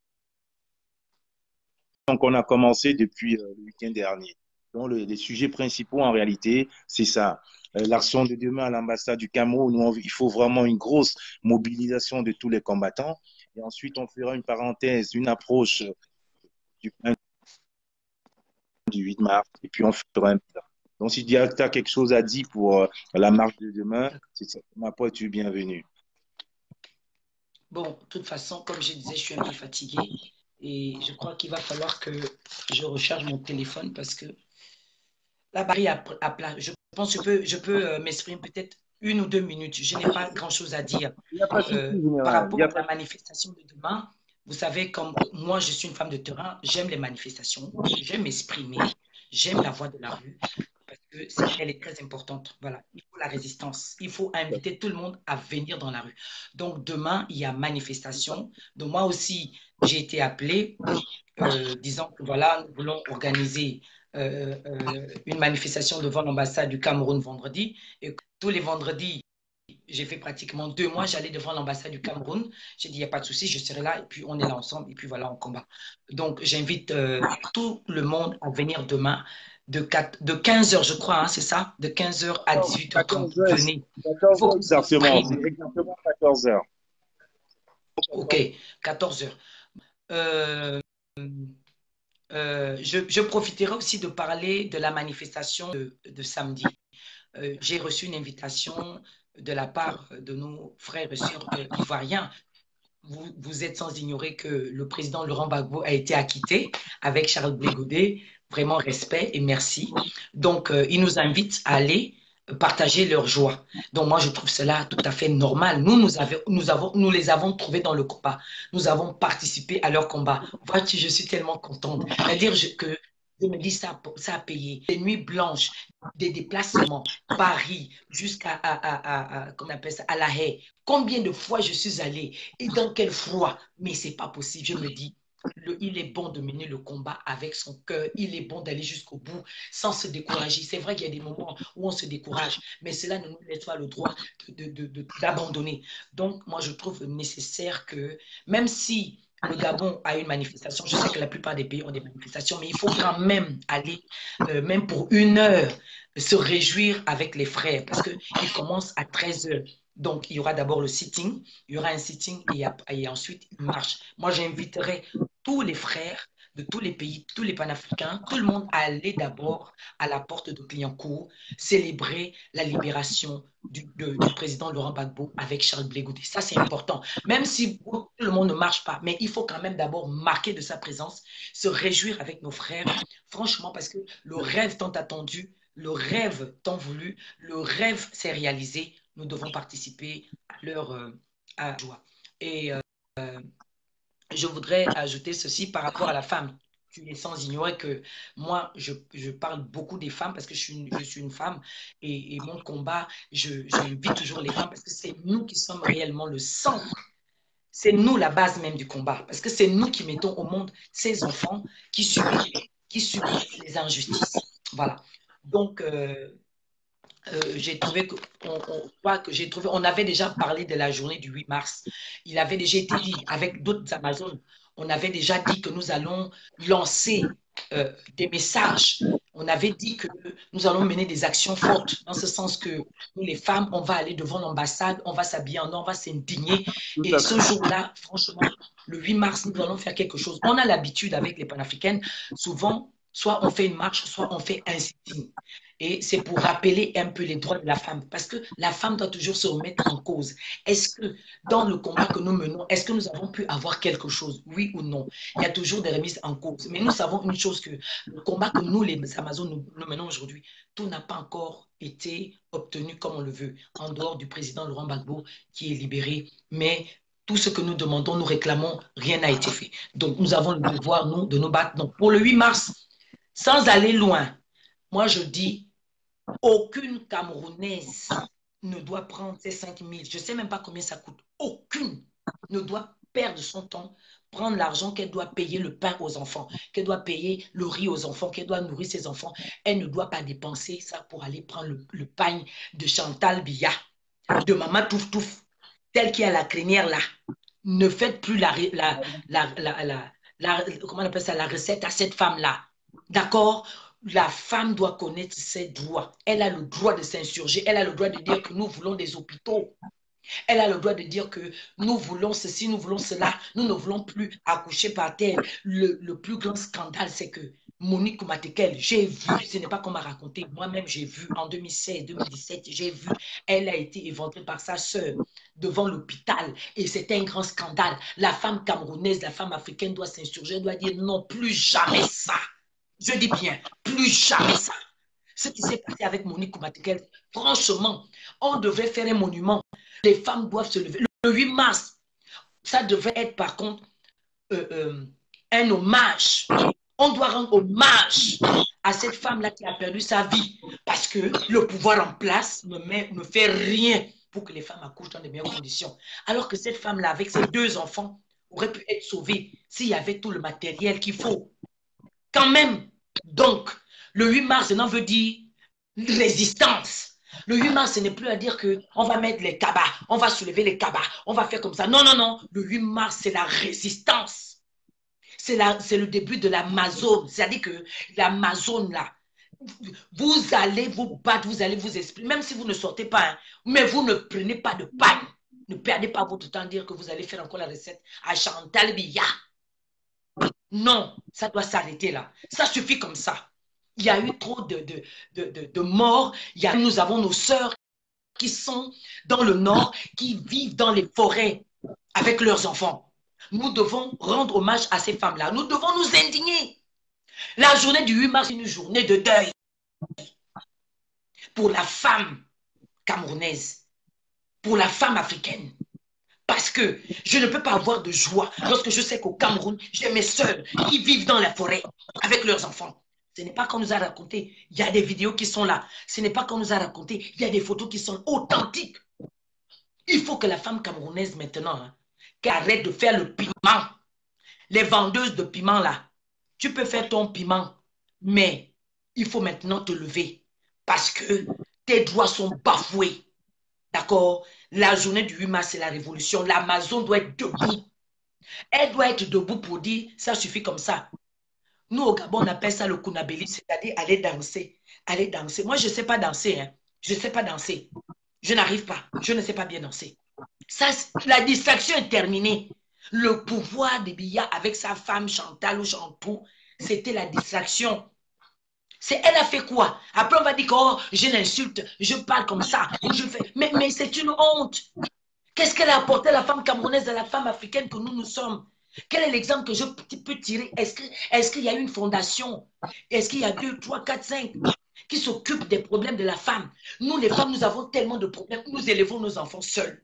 qu'on a commencé depuis le week-end dernier. Donc, les sujets principaux, en réalité, c'est ça. L'action de demain à l'ambassade du Cameroun, où il faut vraiment une grosse mobilisation de tous les combattants. Et ensuite, on fera une parenthèse, une approche du, du 8 mars, et puis on fera un plan. Donc, si tu as quelque chose à dire pour la marche de demain, c'est ça. Ma pote, tu es bienvenue. Bon, de toute façon, comme je disais, je suis un peu fatiguée et je crois qu'il va falloir que je recharge mon téléphone parce que la batterie a plat. Je pense que je peux m'exprimer peut-être 1 ou 2 minutes. Je n'ai pas grand-chose à dire. Il n'y a pas de souci, Par général. rapport à la manifestation de demain, vous savez, comme moi, je suis une femme de terrain, j'aime les manifestations, j'aime m'exprimer, j'aime la voix de la rue, parce que elle est très importante. Voilà, il faut la résistance. Il faut inviter tout le monde à venir dans la rue. Donc, demain, il y a manifestation. Donc, moi aussi, j'ai été appelée, disant que voilà, nous voulons organiser une manifestation devant l'ambassade du Cameroun vendredi. Et tous les vendredis, j'ai fait pratiquement 2 mois, j'allais devant l'ambassade du Cameroun. J'ai dit, il n'y a pas de souci, je serai là, et puis on est là ensemble, et puis voilà, on combat. Donc, j'invite tout le monde à venir demain de 15 heures, je crois, hein, c'est ça? De 15 heures à 18h30. 14 heures, Venez. 14 heures exactement. s'exprime. C'est exactement 14 heures. OK, 14 heures. Euh, je profiterai aussi de parler de la manifestation de samedi. J'ai reçu une invitation de la part de nos frères et sœurs ivoiriens. Vous êtes sans ignorer que le président Laurent Gbagbo a été acquitté avec Charles Blé Godet. Vraiment respect et merci. Donc, ils nous invitent à aller partager leur joie. Donc, moi, je trouve cela tout à fait normal. Nous les avons trouvés dans le combat. Nous avons participé à leur combat. Vois-tu, je suis tellement contente. C'est-à-dire que je me dis, ça a payé. Des nuits blanches, des déplacements, Paris, jusqu'à comment on appelle ça, à La Haye. Combien de fois je suis allée et dans quel froid. Mais c'est pas possible. Je me dis, il est bon de mener le combat avec son cœur. Il est bon d'aller jusqu'au bout sans se décourager. C'est vrai qu'il y a des moments où on se décourage, mais cela ne nous laisse pas le droit d'abandonner. Donc, moi, je trouve nécessaire que, même si le Gabon a une manifestation, je sais que la plupart des pays ont des manifestations, mais il faut quand même aller, même pour 1 heure, se réjouir avec les frères, parce qu'il commence à 13 heures. Donc, il y aura d'abord le sitting, il y aura un sitting et ensuite une marche. Moi, j'inviterai tous les frères de tous les pays, tous les panafricains, tout le monde à aller d'abord à la porte de Clignancourt, célébrer la libération du président Laurent Gbagbo avec Charles Blé Godet. Ça, c'est important. Même si tout le monde ne marche pas, mais il faut quand même d'abord marquer de sa présence, se réjouir avec nos frères, franchement, parce que le rêve tant attendu, le rêve tant voulu, le rêve s'est réalisé. Nous devons participer à leur joie. Et je voudrais ajouter ceci par rapport à la femme. Tu es sans ignorer que moi, je parle beaucoup des femmes parce que je suis une femme et mon combat, j'invite toujours les femmes parce que c'est nous qui sommes réellement le centre. C'est nous la base même du combat parce que c'est nous qui mettons au monde ces enfants qui subissent les injustices. Voilà. Donc, j'ai trouvé on avait déjà parlé de la journée du 8 mars. Il avait déjà été dit avec d'autres Amazones. On avait déjà dit que nous allons lancer des messages. On avait dit que nous allons mener des actions fortes, dans ce sens que nous, les femmes, on va aller devant l'ambassade, on va s'habiller en or, on va s'indigner. Et ce jour-là, franchement, le 8 mars, nous allons faire quelque chose. On a l'habitude avec les panafricaines, souvent, soit on fait une marche, soit on fait un sitting. Et c'est pour rappeler un peu les droits de la femme, parce que la femme doit toujours se remettre en cause. Est-ce que dans le combat que nous menons, est-ce que nous avons pu avoir quelque chose, oui ou non? Il y a toujours des remises en cause. Mais nous savons une chose, que le combat que nous, les Amazones, nous menons aujourd'hui, tout n'a pas encore été obtenu comme on le veut, en dehors du président Laurent Gbagbo qui est libéré. Mais tout ce que nous demandons, nous réclamons, rien n'a été fait. Donc nous avons le devoir, nous, de nous battre. Donc pour le 8 mars, sans aller loin, moi je dis, aucune Camerounaise ne doit prendre ces 5 000. Je ne sais même pas combien ça coûte. Aucune ne doit perdre son temps, prendre l'argent qu'elle doit payer le pain aux enfants, qu'elle doit payer le riz aux enfants, qu'elle doit nourrir ses enfants. Elle ne doit pas dépenser ça pour aller prendre le pain de Chantal Biya, de Maman Touf Touf, telle qui a la crinière là. Ne faites plus comment on appelle ça, la recette à cette femme-là. D'accord? La femme doit connaître ses droits. Elle a le droit de s'insurger. Elle a le droit de dire que nous voulons des hôpitaux. Elle a le droit de dire que nous voulons ceci, nous voulons cela. Nous ne voulons plus accoucher par terre. Le plus grand scandale, c'est que Monique Koumatekel, j'ai vu, ce n'est pas qu'on m'a raconté, moi-même j'ai vu en 2016, 2017, j'ai vu, elle a été éventrée par sa sœur devant l'hôpital et c'était un grand scandale. La femme camerounaise, la femme africaine doit s'insurger, doit dire non, plus jamais ça. Je dis bien, plus jamais ça. Ce qui s'est passé avec Monique Koumatekel, franchement, on devrait faire un monument. Les femmes doivent se lever. Le 8 mars, ça devrait être par contre un hommage. On doit rendre hommage à cette femme-là qui a perdu sa vie parce que le pouvoir en place ne fait rien pour que les femmes accouchent dans de meilleures conditions. Alors que cette femme-là, avec ses 2 enfants, aurait pu être sauvée s'il y avait tout le matériel qu'il faut. Quand même. Donc, le 8 mars, ça veut dire résistance. Le 8 mars, ce n'est plus à dire qu'on va mettre les cabas, on va soulever les cabas, on va faire comme ça. Non, non, non. Le 8 mars, c'est la résistance. C'est le début de l'Amazone. C'est-à-dire que l'Amazone, là, vous allez vous battre, vous allez vous exprimer, même si vous ne sortez pas, hein, mais vous ne prenez pas de pain. Ne perdez pas votre temps à dire que vous allez faire encore la recette à Chantal Biya. Non, ça doit s'arrêter là. Ça suffit comme ça. Il y a eu trop de morts. Nous avons nos sœurs qui sont dans le nord, qui vivent dans les forêts avec leurs enfants. Nous devons rendre hommage à ces femmes-là. Nous devons nous indigner. La journée du 8 mars est une journée de deuil pour la femme camerounaise, pour la femme africaine. Parce que je ne peux pas avoir de joie lorsque je sais qu'au Cameroun, j'ai mes sœurs qui vivent dans la forêt avec leurs enfants. Ce n'est pas qu'on nous a raconté, il y a des vidéos qui sont là. Ce n'est pas qu'on nous a raconté, il y a des photos qui sont authentiques. Il faut que la femme camerounaise maintenant, hein, qu'elle arrête de faire le piment. Les vendeuses de piment là, tu peux faire ton piment, mais il faut maintenant te lever parce que tes droits sont bafoués. D'accord? La journée du 8 mars, c'est la révolution. L'Amazon doit être debout. Elle doit être debout pour dire, ça suffit comme ça. Nous, au Gabon, on appelle ça le kunabeli, c'est-à-dire aller danser. Aller danser. Moi, je ne sais pas danser. Hein. Je ne sais pas danser. Je n'arrive pas. Je ne sais pas bien danser. Ça, la distraction est terminée. Le pouvoir de Biya avec sa femme Chantal ou Chantou, c'était la distraction. Elle a fait quoi? Après, on va dire que oh, je l'insulte, je parle comme ça. Je fais... Mais c'est une honte. Qu'est-ce qu'elle a apporté la femme camerounaise à la femme africaine que nous sommes? Quel est l'exemple que je peux tirer? Est-ce qu'il y a une fondation? Est-ce qu'il y a 2, 3, 4, 5 qui s'occupent des problèmes de la femme? Nous, les femmes, nous avons tellement de problèmes. Nous élevons nos enfants seuls.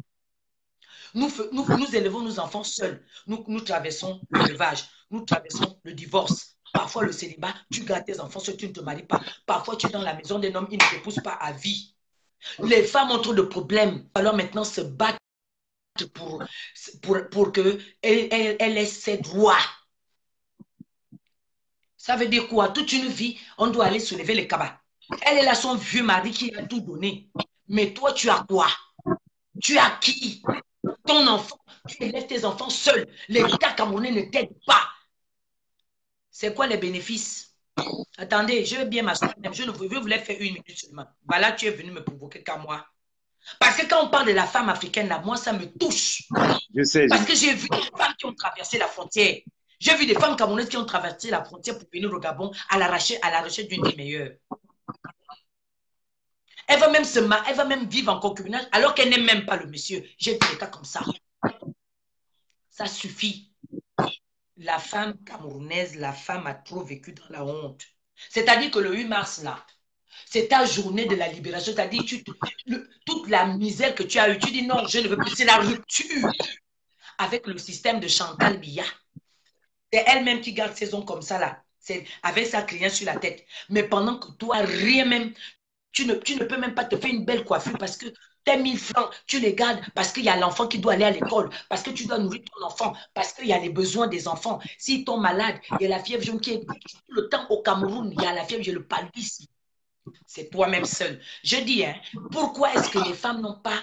Nous élevons nos enfants seuls. Nous traversons l'élevage. Nous traversons le divorce. Parfois, le célibat, tu gardes tes enfants si tu ne te maries pas. Parfois, tu es dans la maison d'un homme, il ne te pousse pas à vie. Les femmes ont trop de problèmes. Alors maintenant, se battre pour qu'elle ait ses droits. Ça veut dire quoi? Toute une vie, on doit aller soulever les cabas. Elle est là, son vieux mari qui a tout donné. Mais toi, tu as quoi? Tu as qui? Ton enfant, tu élèves tes enfants seuls. L'État camerounais ne t'aide pas. C'est quoi les bénéfices? Attendez, je veux bien m'asseoir. Je voulais faire 1 minute seulement. Voilà, tu es venu me provoquer qu'à moi. Parce que quand on parle de la femme africaine, là, moi, ça me touche. Je sais. Parce que j'ai vu des femmes qui ont traversé la frontière. J'ai vu des femmes camerounaises qui ont traversé la frontière pour venir au Gabon à la recherche d'une vie meilleure. Elle va même vivre en concubinage alors qu'elle n'aime même pas le monsieur. J'ai vu des cas comme ça. Ça suffit. La femme camerounaise, la femme a trop vécu dans la honte. C'est-à-dire que le 8 mars, là, c'est ta journée de la libération. C'est-à-dire toute la misère que tu as eue, tu dis non, je ne veux plus. C'est la rupture avec le système de Chantal Biya. C'est elle-même qui garde ses ongles comme ça, là. C'est avec sa crinière sur la tête. Mais pendant que toi, rien même, tu ne peux même pas te faire une belle coiffure parce que tes 1000 francs, tu les gardes parce qu'il y a l'enfant qui doit aller à l'école, parce que tu dois nourrir ton enfant, parce qu'il y a les besoins des enfants. S'ils tombent malades, il y a la fièvre jaune qui est tout le temps au Cameroun, il y a la fièvre, j'ai le paludisme. C'est toi-même seul. Je dis, hein, pourquoi est-ce que les femmes n'ont pas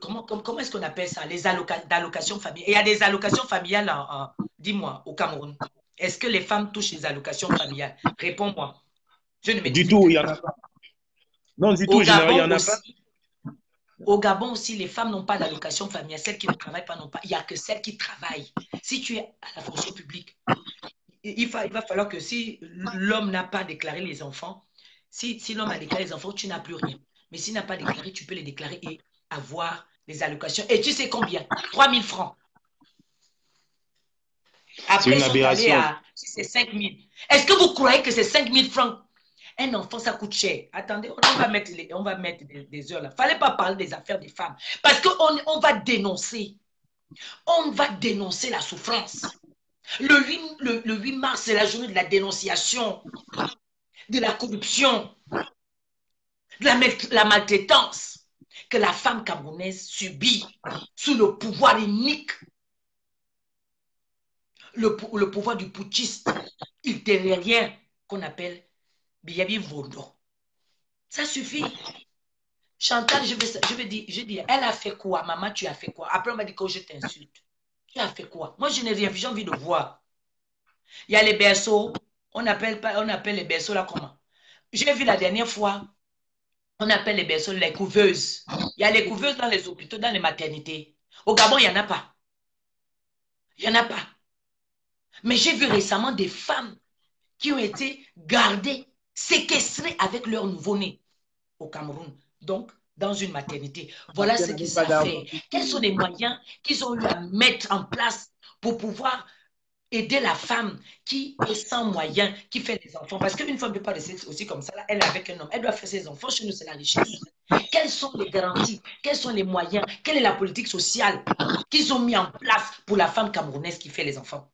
comment est-ce qu'on appelle ça? Les allocations familiales. Il y a des allocations familiales, dis-moi, au Cameroun. Est-ce que les femmes touchent les allocations familiales? Réponds-moi. Je ne Du tout, il n'y en a pas. Non, du tout, il n'y en a pas. Au Gabon aussi, les femmes n'ont pas d'allocation familiale. Celles qui ne travaillent pas n'ont pas. Il n'y a que celles qui travaillent. Si tu es à la fonction publique, il va falloir que si l'homme n'a pas déclaré les enfants, si l'homme a déclaré les enfants, tu n'as plus rien. Mais s'il n'a pas déclaré, tu peux les déclarer et avoir les allocations. Et tu sais combien? 3 000 francs. Après, ils sont allés à 5 000. Est-ce que vous croyez que c'est 5 000 francs? Un enfant, ça coûte cher. Attendez, on va mettre des heures là. Il ne fallait pas parler des affaires des femmes. Parce qu'on va dénoncer. On va dénoncer la souffrance. Le 8 mars, c'est la journée de la dénonciation, de la corruption, de la maltraitance que la femme camerounaise subit sous le pouvoir inique, le pouvoir du putschiste ultérieur qu'on appelle Biyabi Vondo. Ça suffit. Chantal, je dis, elle a fait quoi? Maman, tu as fait quoi? Après, on m'a dit que je t'insulte. Tu as fait quoi? Moi, je n'ai rien vu, j'ai envie de voir. Il y a les berceaux. On appelle les berceaux là comment? J'ai vu la dernière fois, on appelle les berceaux les couveuses. Il y a les couveuses dans les hôpitaux, dans les maternités. Au Gabon, il n'y en a pas. Il n'y en a pas. Mais j'ai vu récemment des femmes qui ont été gardées, séquestrées avec leur nouveau-né au Cameroun. Donc, dans une maternité. Voilà ce qu'ils savent faire. Quels sont les moyens qu'ils ont eu à mettre en place pour pouvoir aider la femme qui est sans moyens, qui fait des enfants? Parce qu'une femme ne peut pas rester aussi comme ça, là, elle est avec un homme, elle doit faire ses enfants. Chez nous, c'est la richesse. Quelles sont les garanties? Quels sont les moyens? Quelle est la politique sociale qu'ils ont mis en place pour la femme camerounaise qui fait les enfants?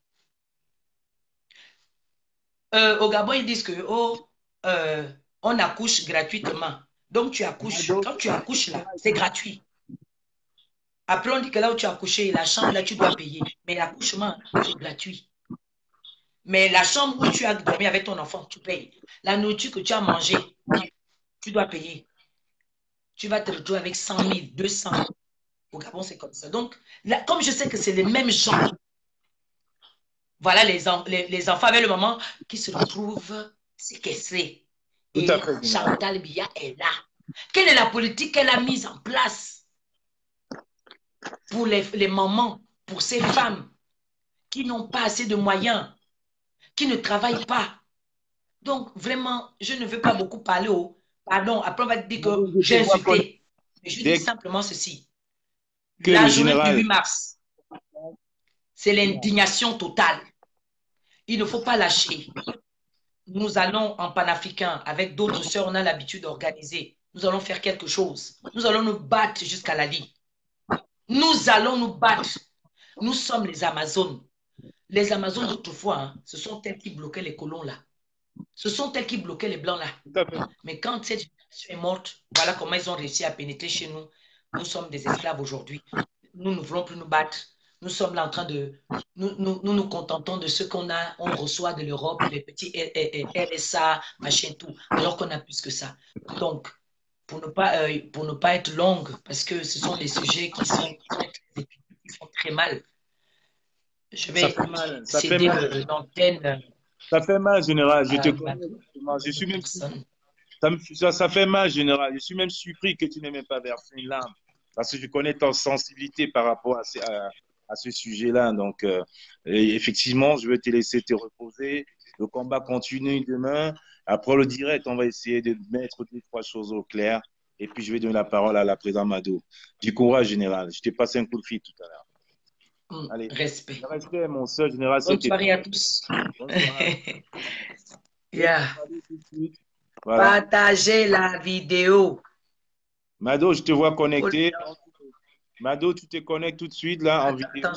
Au Gabon, ils disent que on accouche gratuitement. Donc, tu accouches. Quand tu accouches, là, c'est gratuit. Après, on dit que là où tu as accouché, la chambre, là, tu dois payer. Mais l'accouchement, c'est gratuit. Mais la chambre où tu as dormi avec ton enfant, tu payes. La nourriture que tu as mangée, tu dois payer. Tu vas te retrouver avec 100 000, 200 000. Au Gabon, c'est comme ça. Donc, là, comme je sais que c'est les mêmes gens, voilà les enfants avec le maman qui se retrouvent séquestrés. Et Chantal Biya est là. Quelle est la politique qu'elle a mise en place pour les mamans, pour ces femmes qui n'ont pas assez de moyens, qui ne travaillent pas? Donc, vraiment, je ne veux pas beaucoup parler. Pardon, après on va dire que j'ai insulté. Mais je dis simplement ceci. La journée du 8 mars, c'est l'indignation totale. Il ne faut pas lâcher. Nous allons en panafricain, avec d'autres sœurs, on a l'habitude d'organiser. Nous allons faire quelque chose. Nous allons nous battre jusqu'à la vie. Nous allons nous battre. Nous sommes les Amazones. Les Amazones d'autrefois, hein, ce sont elles qui bloquaient les colons là. Ce sont elles qui bloquaient les blancs là. Mais quand cette génération est morte, voilà comment ils ont réussi à pénétrer chez nous. Nous sommes des esclaves aujourd'hui. Nous ne voulons plus nous battre. Nous sommes là en train de... Nous contentons de ce qu'on a, on reçoit de l'Europe, les petits RSA, machin, tout, alors qu'on a plus que ça. Donc, pour ne pas être longue, parce que ce sont des sujets qui sont très mal, je vais céder l'antenne. Ça fait mal, général. Je te connais. Je suis même... ça fait mal, général. Je suis même surpris que tu n'aies même pas versé une larme. Parce que je connais ta sensibilité par rapport à ce sujet-là. Donc, et effectivement, je vais te laisser te reposer. Le combat continue demain. Après le direct, on va essayer de mettre deux, trois choses au clair. Et puis, je vais donner la parole à la présidente Mado. Du courage, général. Je t'ai passé un coup de fil tout à l'heure. Allez, Respect. le respect, mon soeur général. Bonne soirée à tous. Bonne soirée. Yeah. Voilà. Partagez la vidéo. Mado, je te vois connecté. Mado, tu te connectes tout de suite là en vidéo. Attends,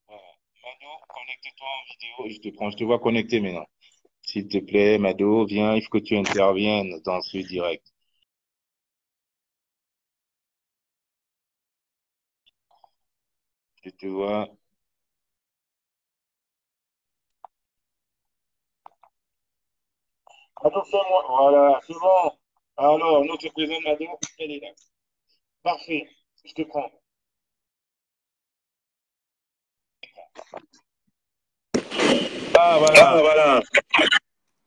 Mado, connecte-toi en vidéo. Je te vois connecté maintenant. S'il te plaît, Mado, viens, il faut que tu interviennes dans ce direct. Je te vois. Mado, fais-moi. Voilà, c'est bon. Alors, notre président Mado, elle est là. Parfait, je te prends. Ah, voilà. Ah, voilà.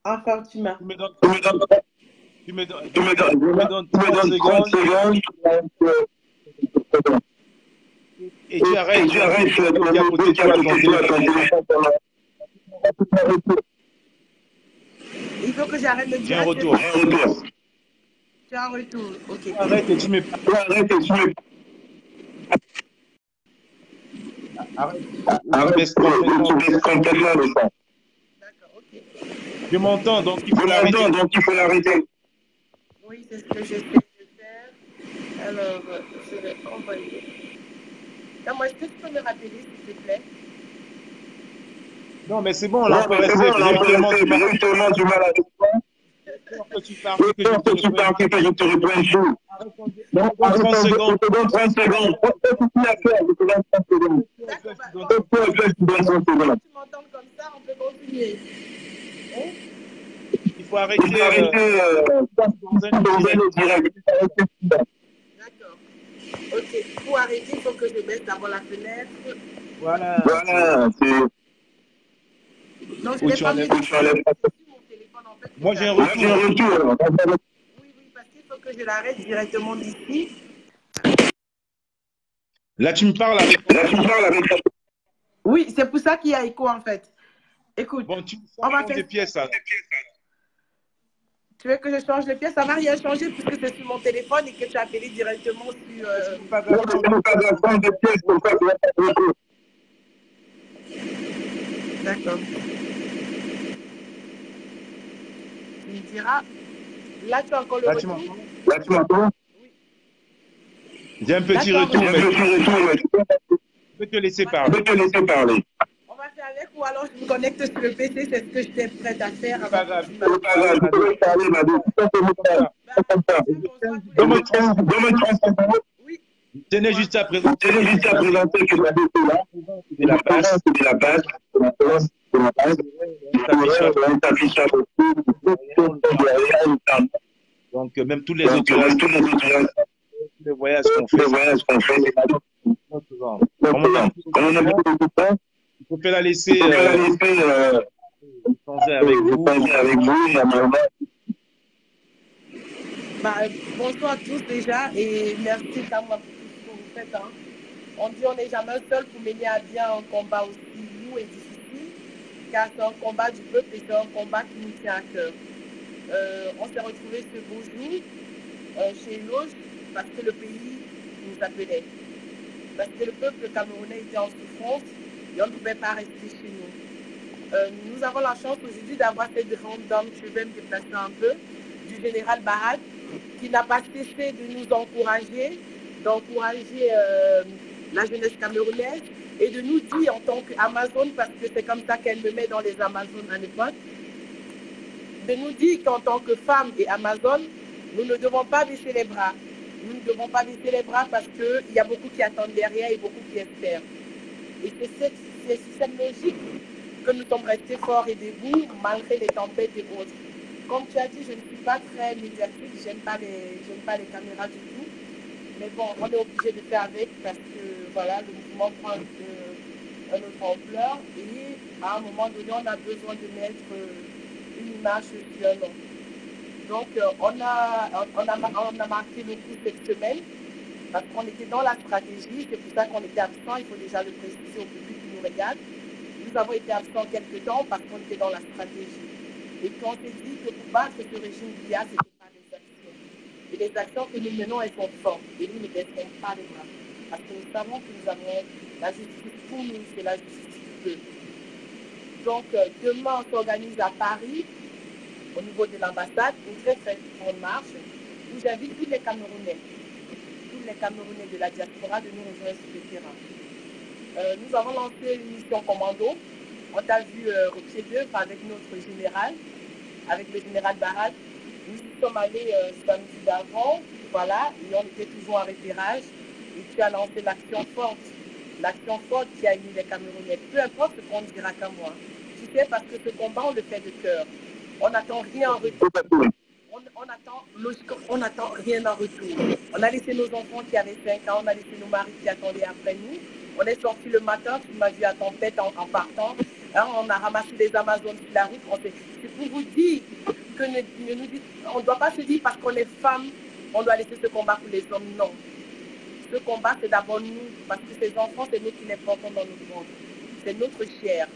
Encore, tu m'as. Tu me donnes 30 secondes. Et tu arrêtes. Tu à côté de toi ton téléphone. Il faut que j'arrête le J'ai un direct. retour. Tu as un retour, ok. Arrête et tu me Arrête complètement le son. D'accord, ok. Je m'entends, donc il faut l'arrêter. Oui, c'est ce que j'essaie de faire. Alors, je vais envoyer. Comment est-ce que tu peux me rappeler, s'il te plaît? Non, mais c'est bon, là, on peut rester. Directement du mal avec toi. Que tu parles, que je te réponds chaud. 30 secondes. 30 secondes. Tu m'entends comme ça, on peut continuer. Hein? Il faut arrêter D'accord. Ok, pour arrêter, il faut que je baisse d'abord la fenêtre. Voilà. Non, je ne vais pas me sur mon téléphone, en fait. Moi, j'ai un retour. Oui, parce qu'il faut que je l'arrête directement d'ici. Là, tu me parles avec... Oui, c'est pour ça qu'il y a écho, en fait. Écoute, bon, tu on va faire des pièces, là. Tu veux que je change les pièces? Ça n'a rien changé puisque c'est sur mon téléphone et que tu as appelé directement sur... D'accord. Tu me diras... Là, tu as encore le retour? Là, tu m'entends? Oui. J'ai un petit retour, mais je peux te laisser parler. On va faire avec ou alors je me connecte sur le PC, c'est ce que j'étais prête à faire. C'est pas grave. Oui. Tenez juste à présenter que c'est la base. Donc, même tous les autres les voyages qu'on fait, comme on a il faut la laisser échanger avec vous. Bonsoir à tous déjà et merci Tam pour tout ce que vous faites. Hein. On dit on n'est jamais seul pour mener à bien un combat aussi lourd et difficile, car c'est un combat du peuple et c'est un combat qui nous tient à cœur. On s'est retrouvés ce beau jour chez Loge parce que le pays nous appelait. Parce que le peuple camerounais était en souffrance et on ne pouvait pas rester chez nous. Nous avons la chance aujourd'hui d'avoir cette grande dame, je vais me déplacer un peu, du général Barad, qui n'a pas cessé de nous encourager, d'encourager la jeunesse camerounaise et de nous dire en tant qu'Amazon, parce que c'est comme ça qu'elle me met dans les Amazones à l'époque, de nous dire qu'en tant que femme et Amazon, nous ne devons pas baisser les bras. Nous ne devons pas baisser les bras parce qu'il y a beaucoup qui attendent derrière et beaucoup qui espèrent. Et c'est cette logique que nous sommes restés forts et debout malgré les tempêtes et autres. Comme tu as dit, je ne suis pas très médiatique, je n'aime pas les caméras du tout. Mais bon, on est obligé de faire avec parce que voilà, le mouvement prend une autre ampleur et à un moment donné, on a besoin de mettre une image sur un nom. Donc, on a marqué le coup cette semaine Parce qu'on était dans la stratégie, c'est pour ça qu'on était absent, il faut déjà le préciser au public qui nous regarde. Nous avons été absents quelques temps parce qu'on était dans la stratégie. Et qu'on s'est dit que pour battre ce régime d'IA, ce n'était pas des actions. Et les actions que nous menons, elles sont fortes. Et nous ne baisserons pas les bras. Parce que nous savons que nous avons la justice pour nous, c'est la justice du peuple. Donc, demain, on s'organise à Paris, au niveau de l'ambassade, une très très grande marche, où j'invite tous les Camerounais de la diaspora de nous rejoindre sur le terrain. Nous avons lancé une mission commando. On t'a vu pied d'œuvre avec notre général, avec le général Barad. Nous y sommes allés samedi d'avant, voilà, et on était toujours en repérage. Et tu as lancé l'action forte qui a émis les Camerounais. Peu importe ce qu'on dira qu'à moi. Tu sais, parce que ce combat, on le fait de cœur. On n'attend rien en retour. On n'attend rien en retour. On a laissé nos enfants qui avaient 5 ans, on a laissé nos maris qui attendaient après nous. On est sorti le matin, tu m'as vu à tempête en partant. Hein, on a ramassé les Amazones sur la route. C'est pour vous dire que on ne doit pas se dire parce qu'on est femme, on doit laisser ce combat pour les hommes. Non. Ce combat, c'est d'abord nous, parce que ces enfants, c'est nous qui les portons dans notre monde. C'est notre chair.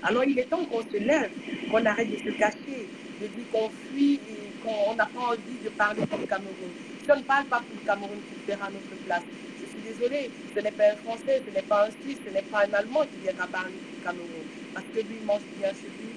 Alors il est temps qu'on se lève, qu'on arrête de se cacher, de dire qu'on fuit et qu'on n'a pas envie de parler pour le Cameroun. Si on ne parle pas pour le Cameroun, qui sera à notre place. Je suis désolée, ce n'est pas un Français, ce n'est pas un Suisse, ce n'est pas un Allemand qui viendra parler pour le Cameroun. Parce que lui, il mange bien chez lui,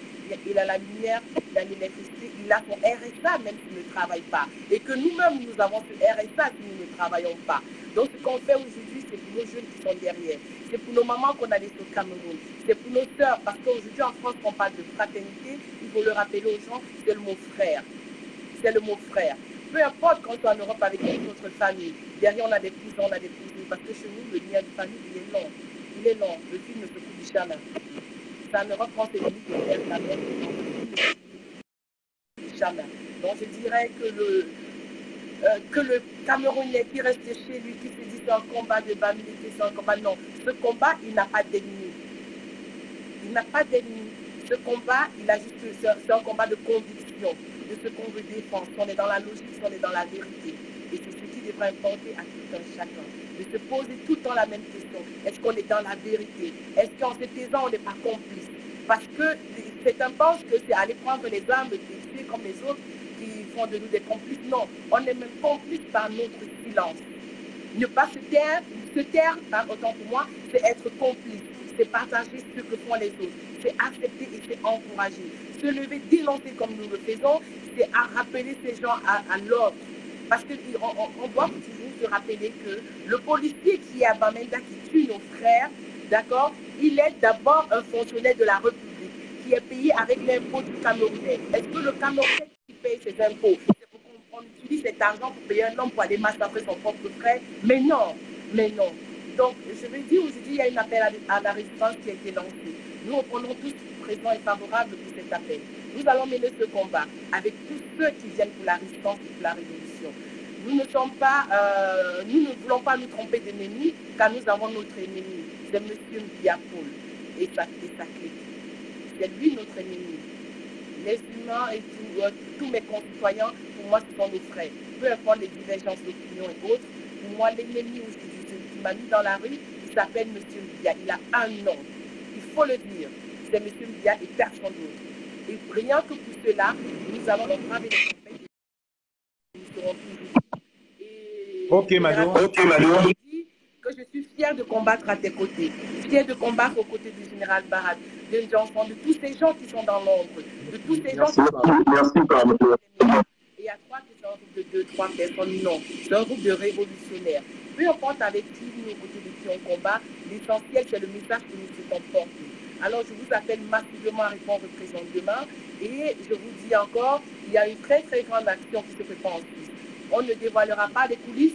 il a la lumière, il a l'électricité, il a son RSA même s'il ne travaille pas. Et que nous-mêmes, nous avons ce RSA si nous ne travaillons pas. Donc ce qu'on fait aujourd'hui, c'est pour nos jeunes qui sont derrière. C'est pour nos mamans qu'on a laissées au Cameroun. C'est pour nos sœurs, parce qu'aujourd'hui en France, on parle de fraternité, il faut le rappeler aux gens, c'est le mot frère. C'est le mot frère. Peu importe quand on est en Europe avec notre famille, derrière on a des cousins, on a des cousines, parce que chez nous, le lien de famille, il est long. Il est long. Le fil ne se coupe jamais. C'est en Europe, quand c'est limite de faire la mère, jamais. Donc je dirais que le Camerounais qui reste chez lui, qui se dit c'est un combat de bamilité, c'est un combat, non. Ce combat, il n'a pas d'ennemi. Il n'a pas d'ennemi. Ce combat, c'est un combat de conviction, de ce qu'on veut défendre. Si on est dans la logique, si on est dans la vérité. Et c'est ce qui devrait importer à tout un chacun. De se poser tout le temps la même question. Est-ce qu'on est dans la vérité? Est-ce qu'en se taisant, on n'est pas complice? Parce que certains pensent que c'est aller prendre les armes, les tuer comme les autres, qui font de nous des complices. Non, on est même complice par notre silence. Ne pas se taire, autant pour moi, c'est être complice. C'est partager ce que font les autres. C'est accepter et c'est encourager. Se lever, dénoncer comme nous le faisons, c'est à rappeler ces gens à l'ordre. Parce qu'on doit toujours se rappeler que le policier qui est à Bamenda, qui tue nos frères, d'accord, il est d'abord un fonctionnaire de la République, qui est payé avec l'impôt du Camerounais. Est-ce que le Camerounais qui paye ses impôts, c'est pour qu'on utilise cet argent pour payer un homme pour aller massacrer son propre frère? Mais non, mais non. Donc, je veux dire, aujourd'hui, il y a un appel à la résistance qui a été lancé. Nous reprenons tous présents et favorables pour cet appel. Nous allons mener ce combat avec tous ceux qui viennent pour la résistance et pour la révolution. Nous ne voulons pas nous tromper d'ennemis, car nous avons notre ennemi. C'est M. Mbiapoul et sa clique. C'est lui notre ennemi. Les humains et tous mes concitoyens, pour moi, ce sont nos frères. Peu importe les divergences d'opinion et autres, pour moi, l'ennemi aujourd'hui qui m'a mis dans la rue, il s'appelle M. Mbia. Il a un nom. Il faut le dire. C'est M. Mbia et personne d'autre. Et rien que pour cela, nous allons embraver les tempêtes. Nous serons toujours. Ok, Mado. Que je suis fière de combattre à tes côtés, fière de combattre aux côtés du général Barad, de tous ces gens qui sont dans l'ombre, de tous ces gens qui sont dans l'ombre. Et à croire que c'est un groupe de 2-3 personnes, non, c'est un groupe de révolutionnaires. Peu importe avec qui nous, aux côtés de qui on combat, l'essentiel c'est le message que nous souhaitons porter. Alors je vous appelle massivement à répondre présent demain et je vous dis encore, il y a une très très grande action qui se prépare en Suisse. On ne dévoilera pas les coulisses.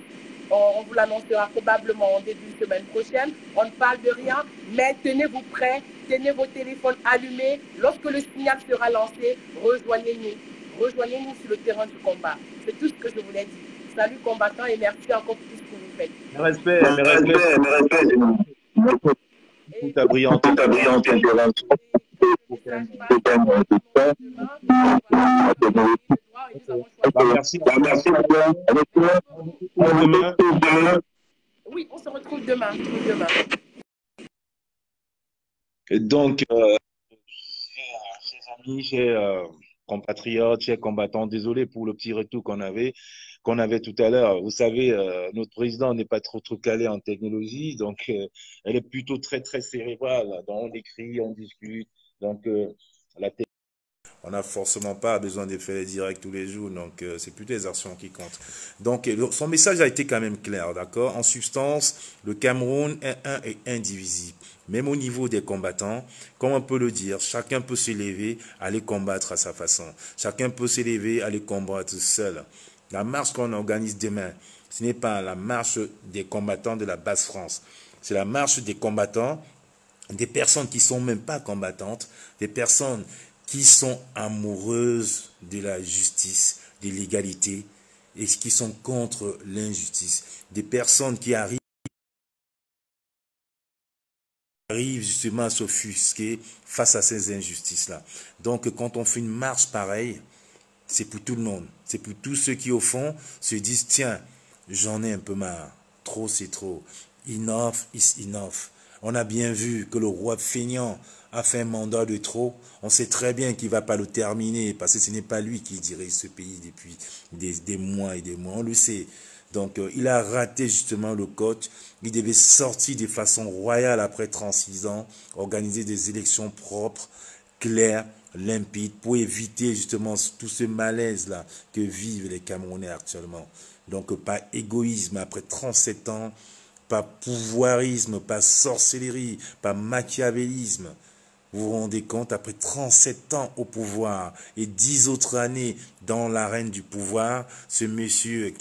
On vous l'annoncera probablement en début de semaine prochaine. On ne parle de rien, mais tenez-vous prêts, tenez vos téléphones allumés. Lorsque le signal sera lancé, rejoignez-nous. Rejoignez-nous sur le terrain du combat. C'est tout ce que je voulais dire. Salut combattants et merci encore pour tout ce que vous faites. Mes respects. Pour ta brillante intervention. nous avons choisi. Bah, merci. Demain. Oui, on se retrouve demain. Demain. Et donc, chers amis, chers compatriotes, chers combattants, désolé pour le petit retour qu'on avait tout à l'heure. Vous savez, notre président n'est pas trop calé en technologie, donc elle est plutôt très cérébrale. Donc, on écrit, on discute. Donc, la On n'a forcément pas besoin de faire les directs tous les jours, donc c'est plutôt les actions qui comptent. Donc son message a été quand même clair, d'accord? En substance, le Cameroun est un et indivisible. Même au niveau des combattants, comme on peut le dire, chacun peut s'élever, aller combattre à sa façon. Chacun peut s'élever, aller combattre seul. La marche qu'on organise demain, ce n'est pas la marche des combattants de la basse France. C'est la marche des combattants, des personnes qui sont même pas combattantes, des personnes qui sont amoureuses de la justice, de l'égalité et qui sont contre l'injustice. Des personnes qui arrivent justement à s'offusquer face à ces injustices-là. Donc quand on fait une marche pareille, c'est pour tout le monde. C'est pour tous ceux qui au fond se disent, tiens, j'en ai un peu marre. Trop c'est trop. Enough is enough. On a bien vu que le roi feignant a fait un mandat de trop. On sait très bien qu'il ne va pas le terminer parce que ce n'est pas lui qui dirige ce pays depuis des mois et des mois. On le sait. Donc, il a raté justement le coach. Il devait sortir de façon royale après 36 ans, organiser des élections propres, claires, limpides, pour éviter justement tout ce malaise-là que vivent les Camerounais actuellement. Donc, pas égoïsme après 37 ans, pas pouvoirisme, pas sorcellerie, pas machiavélisme. Vous vous rendez compte, après 37 ans au pouvoir et 10 autres années dans l'arène du pouvoir, ce monsieur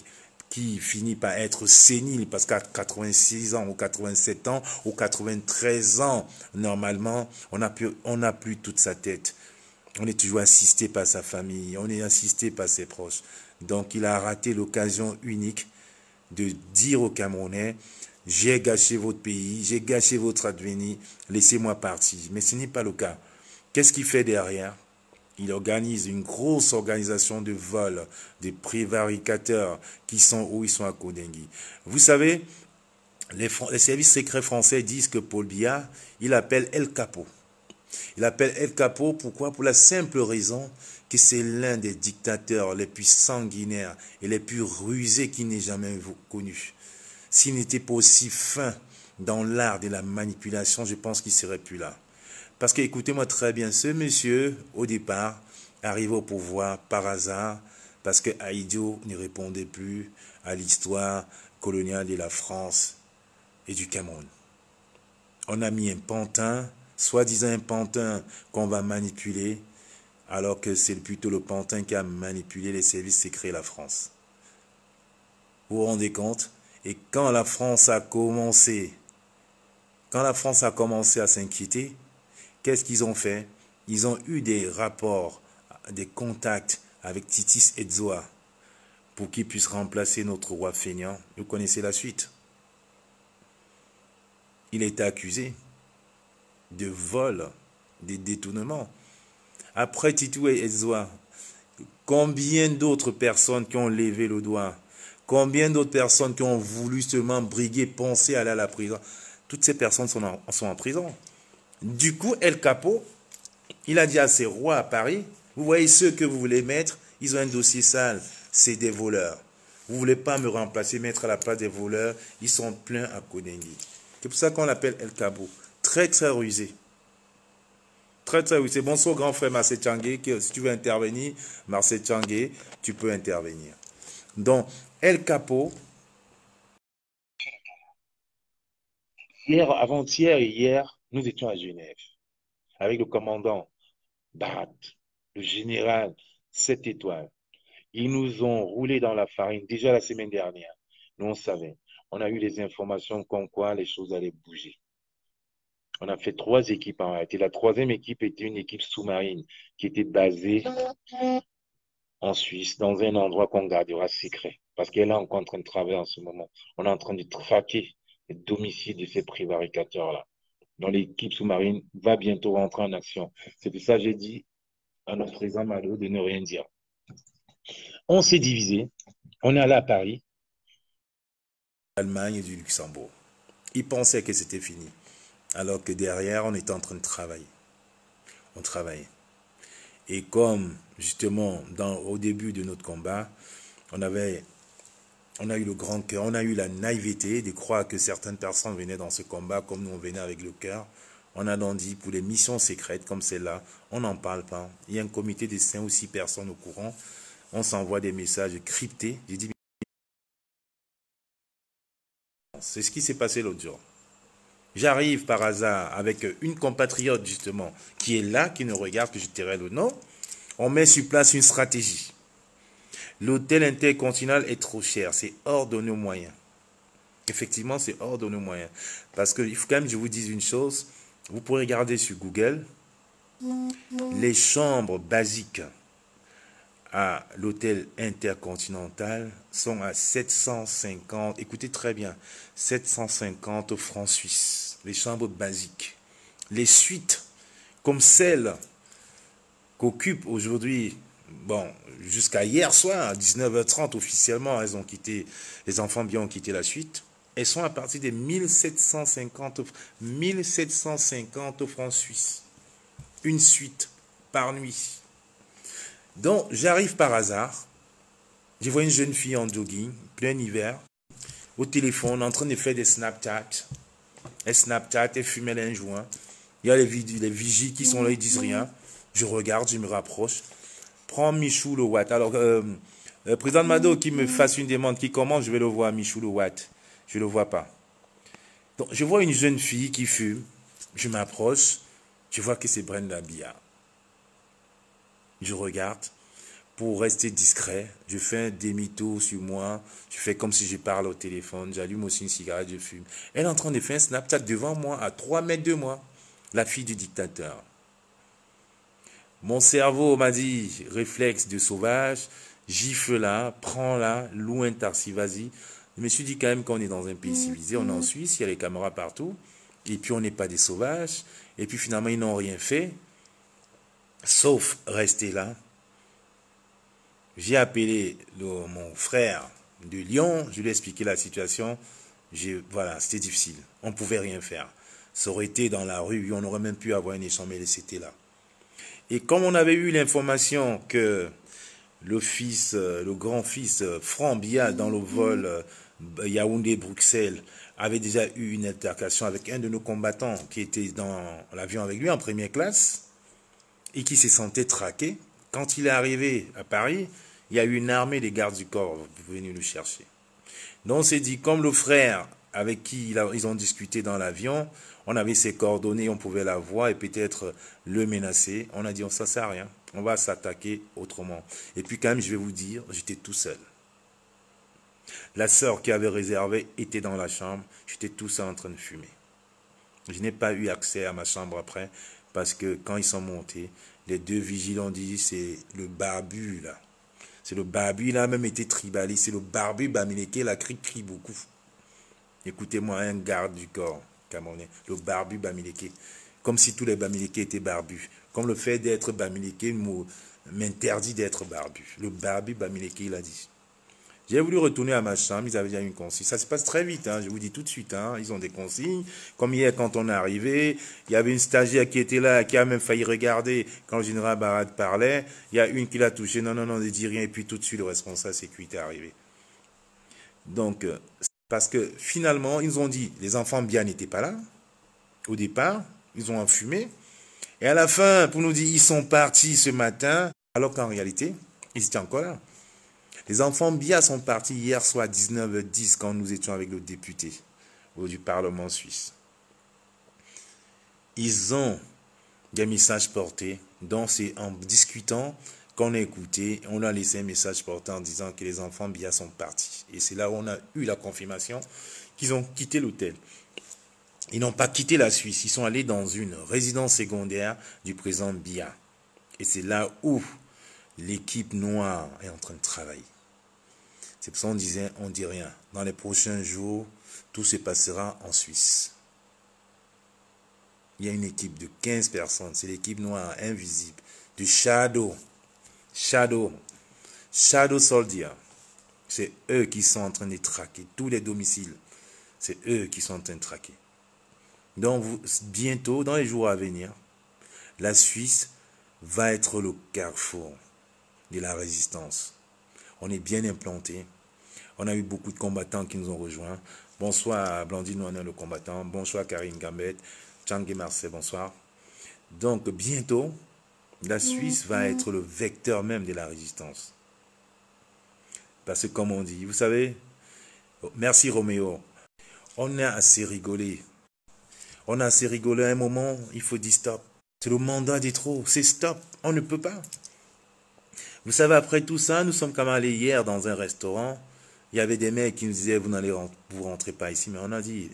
qui finit par être sénile parce qu'à 86 ans ou 87 ans ou 93 ans, normalement, on n'a plus toute sa tête. On est toujours assisté par sa famille, on est assisté par ses proches. Donc il a raté l'occasion unique de dire aux Camerounais, j'ai gâché votre pays, j'ai gâché votre avenir, laissez-moi partir. Mais ce n'est pas le cas. Qu'est-ce qu'il fait derrière? Il organise une grosse organisation de vol, des prévaricateurs qui sont où ils sont à Kodengui. Vous savez, les services secrets français disent que Paul Biya, il appelle El Capo. Il appelle El Capo, pourquoi? Pour la simple raison que c'est l'un des dictateurs les plus sanguinaires et les plus rusés qu'il n'ait jamais connu. S'il n'était pas aussi fin dans l'art de la manipulation, je pense qu'il ne serait plus là. Parce que, écoutez-moi très bien, ce monsieur, au départ, arrive au pouvoir par hasard, parce que Haïdio ne répondait plus à l'histoire coloniale de la France et du Cameroun. On a mis un pantin, soi-disant un pantin qu'on va manipuler, alors que c'est plutôt le pantin qui a manipulé les services secrets de la France. Vous vous rendez compte? Et quand la France a commencé à s'inquiéter, qu'est-ce qu'ils ont fait? Ils ont eu des rapports, des contacts avec Titis Edzoa pour qu'il puisse remplacer notre roi feignant. Vous connaissez la suite. Il a été accusé de vol, de détournement. Après Titis Edzoa, combien d'autres personnes qui ont levé le doigt? Combien d'autres personnes qui ont voulu seulement briguer, penser aller à la prison? Toutes ces personnes sont en prison. Du coup, El Capo, il a dit à ses rois à Paris, vous voyez ceux que vous voulez mettre, ils ont un dossier sale, c'est des voleurs. Vous ne voulez pas me remplacer, mettre à la place des voleurs, ils sont pleins à Kodengui. C'est pour ça qu'on l'appelle El Capo. Très rusé. Très rusé. Bonsoir grand frère Marcel Tchangé, si tu veux intervenir, Marcel Tchangé, tu peux intervenir. Donc, El Capo, avant-hier et hier, nous étions à Genève avec le commandant Barat, le général 7 étoiles. Ils nous ont roulé dans la farine déjà la semaine dernière. Nous, on savait. On a eu les informations comme quoi les choses allaient bouger. On a fait 3 équipes en réalité. La 3e équipe était une équipe sous-marine qui était basée en Suisse, dans un endroit qu'on gardera secret. Parce qu'elle est encore en train de travailler en ce moment. On est en train de traquer les domiciles de ces prévaricateurs-là. Donc l'équipe sous-marine va bientôt rentrer en action. C'est pour ça que j'ai dit à notre président Malo de ne rien dire. On s'est divisé. On est allé à Paris. L'Allemagne et du Luxembourg. Ils pensaient que c'était fini. Alors que derrière, on était en train de travailler. On travaillait. Et comme, justement, au début de notre combat, on a eu le grand cœur, on a eu la naïveté de croire que certaines personnes venaient dans ce combat comme nous on venait avec le cœur. On a donc dit, pour les missions secrètes comme celle-là, on n'en parle pas. Il y a un comité de 5 ou 6 personnes au courant. On s'envoie des messages cryptés. J'ai dit, c'est ce qui s'est passé l'autre jour. J'arrive par hasard avec une compatriote justement qui est là, qui nous regarde, que je tairai le nom. On met sur place une stratégie. L'hôtel intercontinental est trop cher, c'est hors de nos moyens. Effectivement, c'est hors de nos moyens. Parce qu'il faut quand même que je vous dise une chose, vous pourrez regarder sur Google, les chambres basiques à l'hôtel intercontinental sont à 750, écoutez très bien, 750 francs suisses, les chambres basiques. Les suites, comme celles qu'occupent aujourd'hui, bon, jusqu'à hier soir, à 19h30 officiellement, les enfants bien ont quitté la suite, elles sont à partir de 1750 francs suisses. Une suite par nuit. Donc, j'arrive par hasard, je vois une jeune fille en jogging, plein hiver, au téléphone, en train de faire des Snapchat. Elle Snapchat, elle fume, elle a un joint. Il y a les vigies qui sont là, ils disent rien. Je regarde, je me rapproche. Prends Michou le Watt. Alors, président Mado qui me fasse une demande, qui commande, je vais le voir, Michou le Watt. Je ne le vois pas. Donc, je vois une jeune fille qui fume. Je m'approche. Je vois que c'est Brenda Bia. Je regarde. Pour rester discret, je fais un demi-tour sur moi. Je fais comme si je parle au téléphone. J'allume aussi une cigarette, je fume. Elle est en train de faire un Snapchat devant moi, à 3 mètres de moi. La fille du dictateur. Mon cerveau m'a dit, réflexe de sauvage, gifle-la, prends-la, loue un taxi, vas-y. Je me suis dit quand même qu'on est dans un pays civilisé, on est en Suisse, il y a les caméras partout, et puis on n'est pas des sauvages, et puis finalement ils n'ont rien fait, sauf rester là. J'ai appelé mon frère de Lyon, je lui ai expliqué la situation, voilà, c'était difficile, on ne pouvait rien faire. Ça aurait été dans la rue, on aurait même pu avoir un échange, mais c'était là. Et comme on avait eu l'information que le grand-fils Franck Bial dans le vol Yaoundé-Bruxelles avait déjà eu une altercation avec un de nos combattants qui était dans l'avion avec lui en première classe et qui se sentait traqué, quand il est arrivé à Paris, il y a eu une armée des gardes du corps venus le chercher. Donc on s'est dit, comme le frère avec qui ils ont discuté dans l'avion, on avait ses coordonnées, on pouvait la voir et peut-être le menacer. On a dit, ça ne sert à rien, on va s'attaquer autrement. Et puis quand même, je vais vous dire, j'étais tout seul. La sœur qui avait réservé était dans la chambre, j'étais tout seul en train de fumer. Je n'ai pas eu accès à ma chambre après, parce que quand ils sont montés, les deux vigiles ont dit, c'est le barbu là. C'est le barbu, il a même été tribaliste, c'est le barbu Bamileke, la crie beaucoup. Écoutez-moi, un garde du corps camerounais, le barbu Bamileke. Comme si tous les Bamileke étaient barbus. Comme le fait d'être Bamileke m'interdit d'être barbu. Le barbu Bamileke, il a dit. J'ai voulu retourner à ma chambre, ils avaient déjà une consigne. Ça se passe très vite, hein, je vous dis tout de suite. Hein, ils ont des consignes. Comme hier, quand on est arrivé, il y avait une stagiaire qui était là, qui a même failli regarder quand le général Barad parlait. Il y a une qui l'a touché, non, ne dis rien. Et puis tout de suite, le responsable sécurité est arrivé. Donc, parce que finalement, ils ont dit, les enfants bien n'étaient pas là. Au départ, ils ont enfumé. Et à la fin, pour nous dire, ils sont partis ce matin, alors qu'en réalité, ils étaient encore là. Les enfants BIA sont partis hier soir à 19h10 quand nous étions avec le député du Parlement suisse. Ils ont des messages portés, donc c'est en discutant qu'on a écouté, on a laissé un message porté en disant que les enfants BIA sont partis. Et c'est là où on a eu la confirmation qu'ils ont quitté l'hôtel. Ils n'ont pas quitté la Suisse, ils sont allés dans une résidence secondaire du président BIA. Et c'est là où l'équipe noire est en train de travailler. C'est pour ça qu'on disait, on ne dit rien. Dans les prochains jours, tout se passera en Suisse. Il y a une équipe de 15 personnes. C'est l'équipe noire invisible. Du Shadow. Shadow. Shadow Soldier, c'est eux qui sont en train de traquer tous les domiciles. C'est eux qui sont en train de traquer. Donc, bientôt, dans les jours à venir, la Suisse va être le carrefour de la résistance. On est bien implanté. On a eu beaucoup de combattants qui nous ont rejoints. Bonsoir Blandine Noanin, le combattant. Bonsoir Karine Gambet. Tchangé Marseille, bonsoir. Donc, bientôt, la Suisse va être le vecteur même de la résistance. Parce que, comme on dit, vous savez, merci Roméo, on a assez rigolé. On a assez rigolé à un moment, il faut dire stop. C'est le mandat des trop, c'est stop, on ne peut pas. Vous savez, après tout ça, nous sommes comme allés hier dans un restaurant. Il y avait des mecs qui nous disaient, vous rentrez pas ici. Mais on a dit,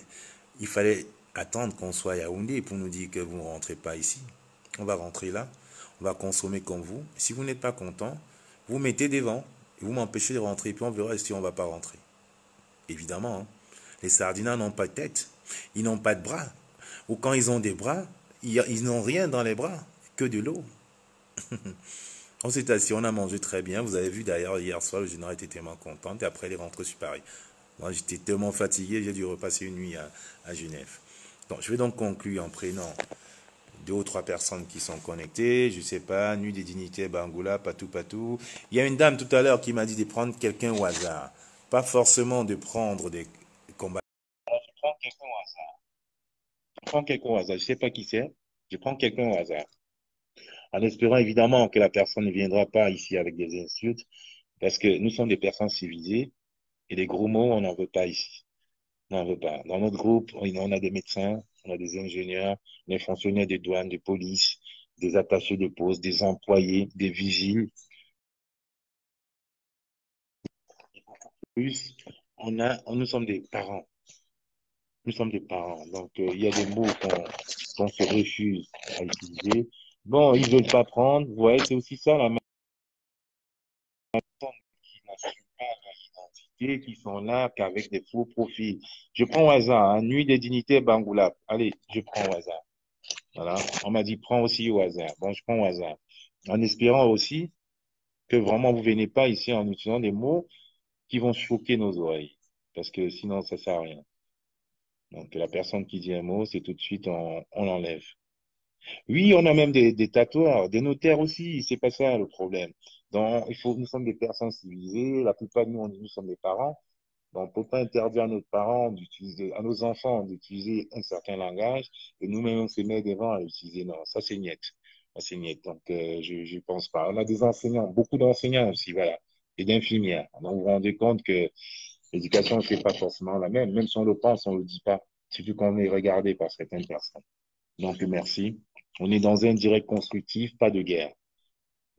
il fallait attendre qu'on soit à Yaoundé pour nous dire que vous ne rentrez pas ici. On va rentrer là, on va consommer comme vous. Si vous n'êtes pas content, vous mettez devant et vous m'empêchez de rentrer. Puis on verra si on ne va pas rentrer. Évidemment, hein. Les sardinats n'ont pas de tête, ils n'ont pas de bras. Ou quand ils ont des bras, ils n'ont rien dans les bras, que de l'eau. On s'est assis, on a mangé très bien. Vous avez vu d'ailleurs hier soir, le général était tellement content. Et après, il est rentré sur Paris. Moi, j'étais tellement fatigué, j'ai dû repasser une nuit à Genève. Donc, je vais donc conclure en prenant 2 ou 3 personnes qui sont connectées. Je ne sais pas, Nuit des Dignités, Bangoula, Patou. Il y a une dame tout à l'heure qui m'a dit de prendre quelqu'un au hasard. Pas forcément de prendre des combats. Alors, je prends quelqu'un au hasard. Je ne sais pas qui c'est. Je prends quelqu'un au hasard. En espérant évidemment que la personne ne viendra pas ici avec des insultes, parce que nous sommes des personnes civilisées et les gros mots, on n'en veut pas ici. On n'en veut pas. Dans notre groupe, on a des médecins, on a des ingénieurs, des fonctionnaires des douanes, de police, des attachés de poste, des employés, des vigiles. Plus, nous sommes des parents. Nous sommes des parents. Donc, il y a des mots qu'on se refuse à utiliser. Bon, ils ne veulent pas prendre. Vous voyez, c'est aussi ça la personne qui n'assume pas leur identité, qui sont là qu'avec des faux profils. Je prends au hasard, hein, Nuit des dignités Bangoula. Allez, je prends au hasard. Voilà. On m'a dit, prends aussi au hasard. Bon, je prends au hasard. En espérant aussi que vraiment vous ne venez pas ici en utilisant des mots qui vont choquer nos oreilles. Parce que sinon, ça ne sert à rien. Donc, la personne qui dit un mot, c'est tout de suite, on l'enlève. Oui, on a même des tatoueurs, des notaires aussi, c'est pas ça le problème. Donc, nous sommes des personnes civilisées, la plupart de nous, nous sommes des parents. Donc, on ne peut pas interdire à nos parents d'utiliser, à nos enfants d'utiliser un certain langage et nous-mêmes, on se met devant à l'utiliser. Non, ça c'est niet. Ça c'est niet. Donc, je ne pense pas. On a des enseignants, beaucoup d'enseignants aussi, voilà, et d'infirmières. Donc, vous vous rendez compte que l'éducation ne fait pas forcément la même. Même si on le pense, on ne le dit pas. Surtout quand on est regardé par certaines personnes. Donc, merci. On est dans un direct constructif, pas de guerre.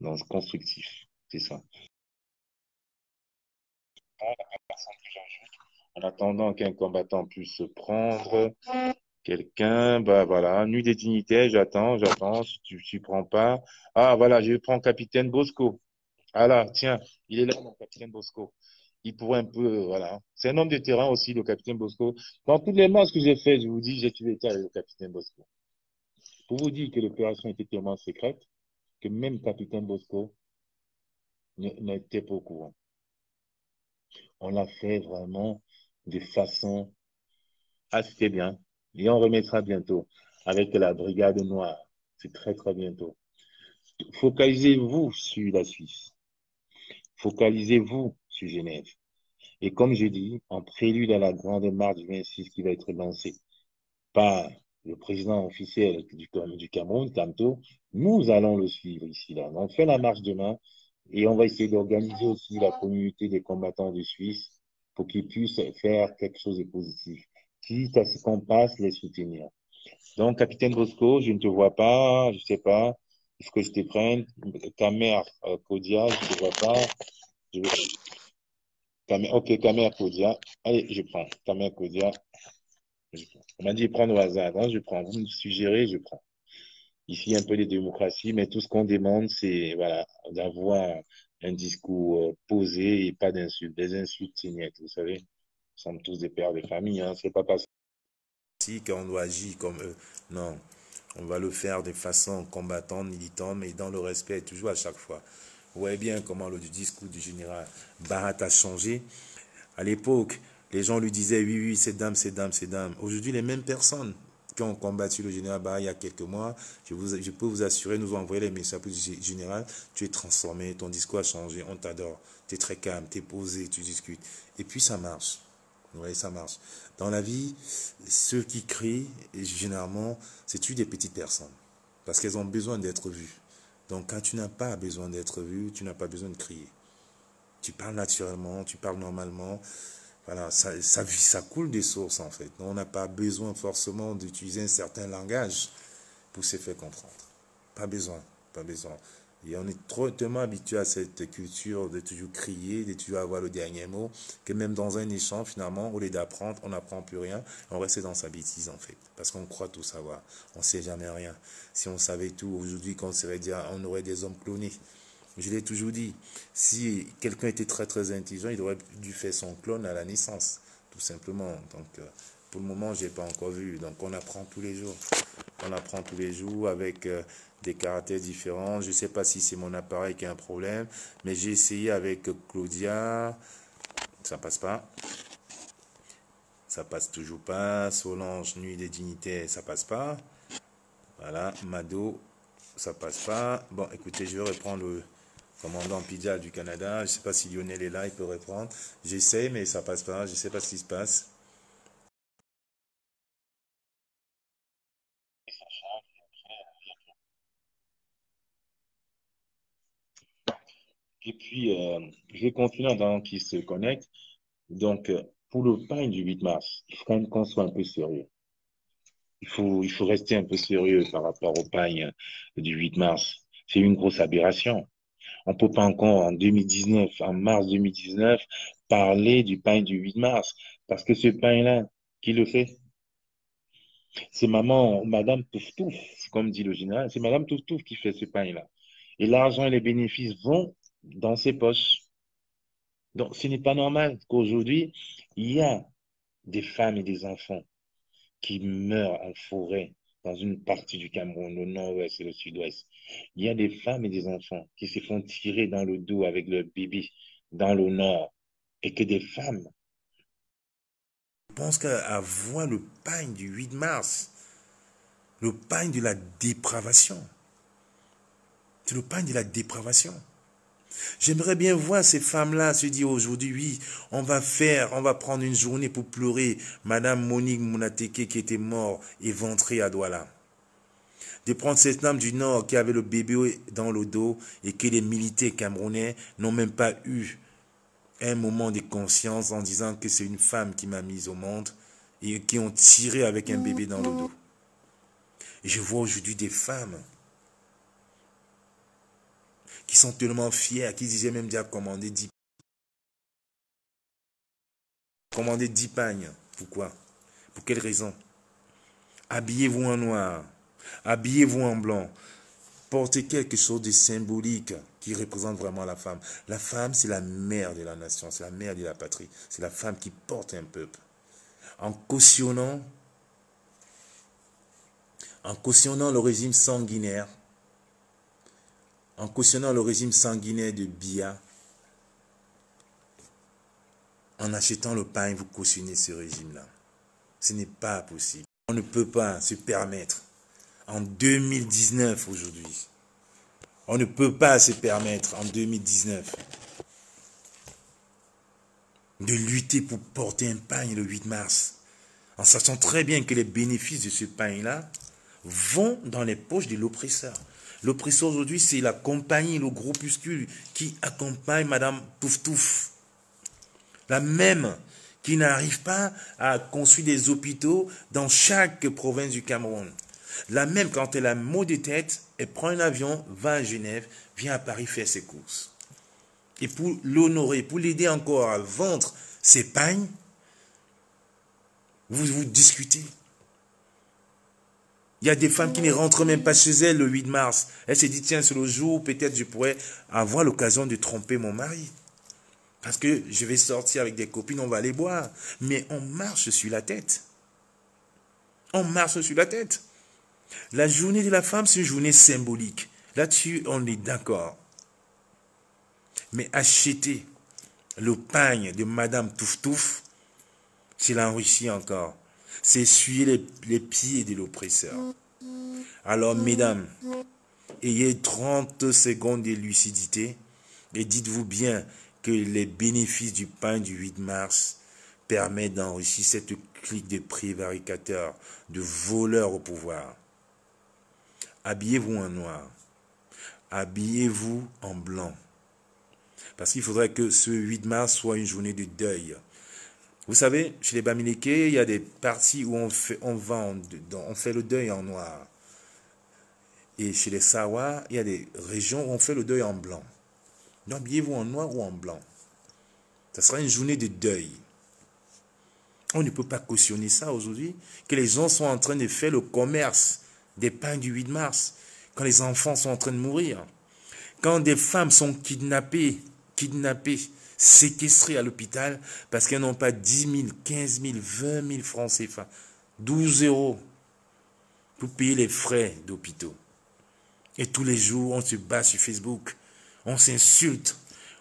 Donc, constructif, c'est ça. En attendant qu'un combattant puisse se prendre quelqu'un, bah voilà, Nuit des dignités, j'attends, si tu prends pas. Ah, voilà, je prends Capitaine Bosco. Ah là, tiens, il est là, mon Capitaine Bosco. Il pourrait un peu, voilà. C'est un homme de terrain aussi, le Capitaine Bosco. Dans toutes les matchs que j'ai fait, je vous dis, j'ai tué avec le Capitaine Bosco. Pour vous dire que l'opération était tellement secrète que même Capitaine Bosco n'était pas au courant. On l'a fait vraiment de façon assez bien. Et on remettra bientôt avec la Brigade Noire. C'est très, très bientôt. Focalisez-vous sur la Suisse. Focalisez-vous sur Genève. Et comme je dis, en prélude à la grande marche du 26 qui va être lancée par le président officiel du Cameroun, Kamto, nous allons le suivre ici, là. On fait la marche demain et on va essayer d'organiser aussi la communauté des combattants de Suisse pour qu'ils puissent faire quelque chose de positif. Quitte à ce qu'on passe, les soutenir. Donc, Capitaine Bosco, je ne te vois pas, je ne sais pas. Est-ce que je te prenne? Ta mère, Kodia, je ne te vois pas. Je Ok, ta mère, Kodia. Allez, je prends. Ta mère, Kodia. On m'a dit prendre au hasard. Hein, je prends. Vous me suggérez, je prends. Ici, il y a un peu de démocratie, mais tout ce qu'on demande, c'est voilà, d'avoir un discours posé et pas d'insultes. Des insultes, c'est net, vous savez. Nous sommes tous des pères de famille. Hein, c'est pas parce Qu'on doit agir comme eux. Non, on va le faire de façon combattante, militante, mais dans le respect toujours à chaque fois. Vous voyez bien comment le discours du général Barat a changé. À l'époque, les gens lui disaient, oui, oui, c'est dame, c'est dame, c'est dame. Aujourd'hui, les mêmes personnes qui ont combattu le général Barat il y a quelques mois, je peux vous assurer, nous ont envoyé les messages pour le général, tu es transformé, ton discours a changé, on t'adore, tu es très calme, tu es posé, tu discutes. Et puis ça marche. Vous voyez, ça marche. Dans la vie, ceux qui crient, généralement, c'est des petites personnes. Parce qu'elles ont besoin d'être vues. Donc quand tu n'as pas besoin d'être vu, tu n'as pas besoin de crier. Tu parles naturellement, tu parles normalement. Voilà, ça coule des sources en fait. On n'a pas besoin forcément d'utiliser un certain langage pour se faire comprendre. Pas besoin, pas besoin. Et on est tellement habitué à cette culture de toujours crier, de toujours avoir le dernier mot, que même dans un échange, finalement, au lieu d'apprendre, on n'apprend plus rien. On reste dans sa bêtise, en fait. Parce qu'on croit tout savoir. On ne sait jamais rien. Si on savait tout, aujourd'hui, on aurait des hommes clonés. Je l'ai toujours dit. Si quelqu'un était très, très intelligent, il aurait dû faire son clone à la naissance. Tout simplement. Donc, pour le moment, je n'ai pas encore vu. Donc, on apprend tous les jours. On apprend tous les jours avec des caractères différents. Je ne sais pas si c'est mon appareil qui a un problème, mais j'ai essayé avec Claudia. Ça passe pas. Ça passe toujours pas. Solange, Nuit des Dignités, ça passe pas. Voilà. Mado, ça passe pas. Bon, écoutez, je vais reprendre le commandant Pidal du Canada. Je ne sais pas si Lionel est là, il peut répondre. J'essaie, mais ça passe pas. Je ne sais pas ce qui se passe. Et puis, je vais continuer en attendant qu'il se connecte. Donc, pour le pain du 8 mars, il faut quand même qu'on soit un peu sérieux. Il faut rester un peu sérieux par rapport au pain du 8 mars. C'est une grosse aberration. On ne peut pas encore en 2019, en mars 2019, parler du pain du 8 mars. Parce que ce pain-là, qui le fait? C'est Madame Touftouf, comme dit le général, c'est Madame Touftouf qui fait ce pain-là. Et l'argent et les bénéfices vont dans ses poches. Donc, ce n'est pas normal qu'aujourd'hui, il y a des femmes et des enfants qui meurent en forêt dans une partie du Cameroun, le nord-ouest et le sud-ouest. Il y a des femmes et des enfants qui se font tirer dans le dos avec leur bébé dans le nord. Et que des femmes pensent qu'à voir le pain du 8 mars, le pain de la dépravation. C'est le pain de la dépravation. J'aimerais bien voir ces femmes-là se dire aujourd'hui, oui, on va prendre une journée pour pleurer Madame Monique Mounateke qui était morte éventrée à Douala. De prendre cette dame du Nord qui avait le bébé dans le dos et que les militaires camerounais n'ont même pas eu un moment de conscience en disant que c'est une femme qui m'a mise au monde et qui ont tiré avec un bébé dans le dos. Et je vois aujourd'hui des femmes qui sont tellement fiers, qui disaient même déjà commander 10 pagnes. Pourquoi? Pour quelle raison? Habillez-vous en noir, habillez-vous en blanc, portez quelque chose de symbolique qui représente vraiment la femme. La femme, c'est la mère de la nation, c'est la mère de la patrie, c'est la femme qui porte un peuple. En cautionnant le régime sanguinaire, en cautionnant le régime sanguinaire de Biya, en achetant le pain, vous cautionnez ce régime-là. Ce n'est pas possible. On ne peut pas se permettre, en 2019 aujourd'hui, on ne peut pas se permettre en 2019 de lutter pour porter un pain le 8 mars, en sachant très bien que les bénéfices de ce pain-là vont dans les poches de l'oppresseur. L'oppresseur aujourd'hui, c'est la compagnie, le groupuscule qui accompagne Madame Touftouf. La même qui n'arrive pas à construire des hôpitaux dans chaque province du Cameroun. La même, quand elle a mot de tête, elle prend un avion, va à Genève, vient à Paris faire ses courses. Et pour l'honorer, pour l'aider encore à vendre ses pagnes, vous discutez. Il y a des femmes qui ne rentrent même pas chez elles le 8 mars. Elles se disent, tiens, c'est le jour où peut-être je pourrais avoir l'occasion de tromper mon mari. Parce que je vais sortir avec des copines, on va aller boire. Mais on marche sur la tête. On marche sur la tête. La journée de la femme, c'est une journée symbolique. Là-dessus, on est d'accord. Mais acheter le pain de Madame Touf-Touf, c'est l'enrichir encore. C'est essuyer les pieds de l'oppresseur. Alors, mesdames, ayez 30 secondes de lucidité et dites-vous bien que les bénéfices du pain du 8 mars permettent d'enrichir cette clique de prévaricateurs, de voleurs au pouvoir. Habillez-vous en noir. Habillez-vous en blanc. Parce qu'il faudrait que ce 8 mars soit une journée de deuil. Vous savez, chez les Bamileke, il y a des parties où on fait le deuil en noir. Et chez les Sawa, il y a des régions où on fait le deuil en blanc. Donc, habillez-vous en noir ou en blanc. Ça sera une journée de deuil. On ne peut pas cautionner ça aujourd'hui, que les gens sont en train de faire le commerce des pains du 8 mars, quand les enfants sont en train de mourir, quand des femmes sont kidnappées, séquestrées à l'hôpital parce qu'elles n'ont pas 10 000, 15 000, 20 000 francs CFA, 12 euros pour payer les frais d'hôpitaux. Et tous les jours, on se bat sur Facebook, on s'insulte.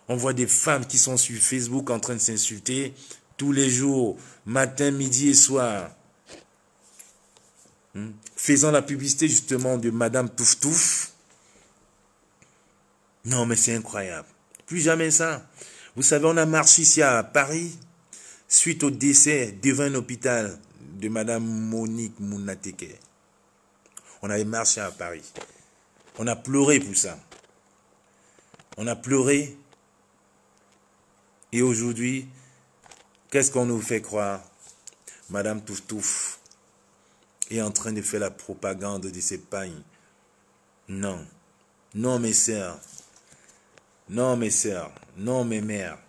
On voit des femmes qui sont sur Facebook en train de s'insulter tous les jours, matin, midi et soir. Faisant la publicité justement de Madame Touf-Touf. Non, mais c'est incroyable. Plus jamais ça. Vous savez, on a marché ici à Paris, suite au décès devant un hôpital de Madame Monique Mounateke. On avait marché à Paris. On a pleuré pour ça. On a pleuré. Et aujourd'hui, qu'est-ce qu'on nous fait croire? Madame Touf-Touf est en train de faire la propagande de ces pagnes. Non. Non, mes sœurs. Non, mes sœurs. Non, mes mères.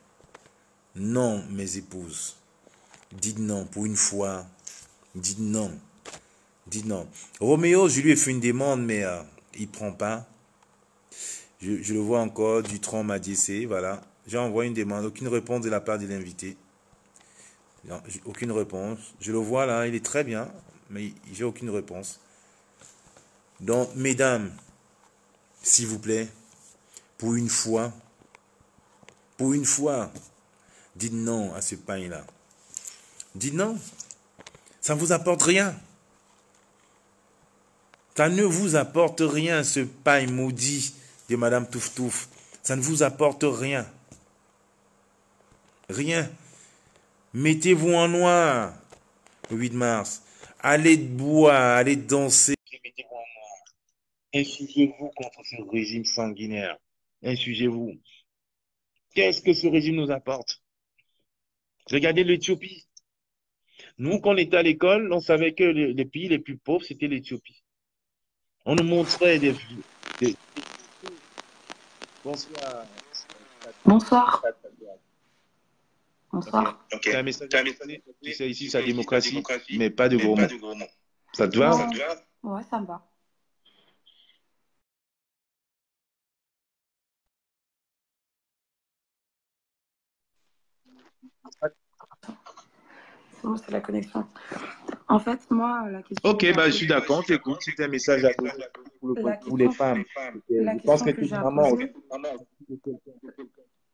Non, mes épouses. Dites non pour une fois. Dites non. Dites non. Roméo, je lui ai fait une demande, mais il ne prend pas. Je le vois encore. Dutron m'a dit c'est, voilà. J'ai envoyé une demande. Aucune réponse de la part de l'invité. Aucune réponse. Je le vois là, il est très bien, mais j'ai aucune réponse. Donc, mesdames, s'il vous plaît, pour une fois, dites non à ce pain-là. Dites non. Ça ne vous apporte rien. Ça ne vous apporte rien, ce pain maudit de Madame Touf-Touf. Ça ne vous apporte rien. Rien. Mettez-vous en noir le 8 mars. Allez boire, allez danser. Mettez-vous en noir. Insurgez-vous contre ce régime sanguinaire. Insurgez-vous. Qu'est-ce que ce régime nous apporte? Regardez l'Éthiopie. Nous, quand on était à l'école, on savait que les pays les plus pauvres, c'était l'Éthiopie. On nous montrait des... Bonsoir. Bonsoir. Bonsoir. Ok. C'est un message. Tu sais, ici, c'est la démocratie, mais pas de gros mots. Ça te va? Ouais, ça me va. Bon, c'est la connexion. En fait, moi, la question... Ok, bah, je suis d'accord, t'écoute. C'était un message à pour les femmes. Je pense que tu es maman.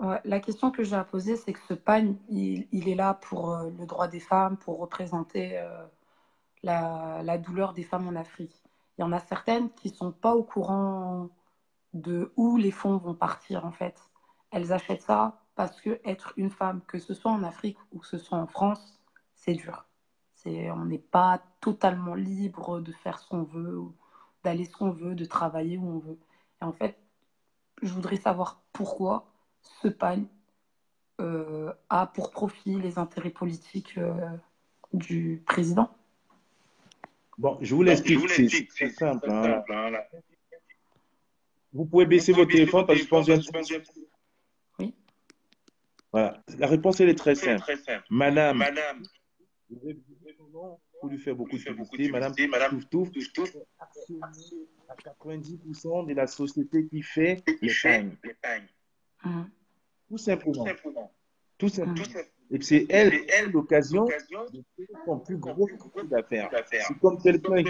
Ouais, la question que j'ai à poser, c'est que ce pagne, il est là pour le droit des femmes, pour représenter la douleur des femmes en Afrique. Il y en a certaines qui ne sont pas au courant de où les fonds vont partir, en fait. Elles achètent ça parce que être une femme, que ce soit en Afrique ou que ce soit en France, c'est dur. On n'est pas totalement libre de faire ce qu'on veut, d'aller ce qu'on veut, de travailler où on veut. Et en fait, je voudrais savoir pourquoi ce pagne a pour profit les intérêts politiques du président. Bon, je vous l'explique, c'est simple. Hein. Vous pouvez baisser votre téléphone parce que je pense que oui. Voilà. La réponse, elle est très simple. Madame, pour lui faire beaucoup de publicité, Madame Touf-Touf, à 90% de la société qui fait les pagnes. Tout simplement. Tout simplement. Et c'est elle l'occasion de faire son plus gros chiffre d'affaires. C'est comme quelqu'un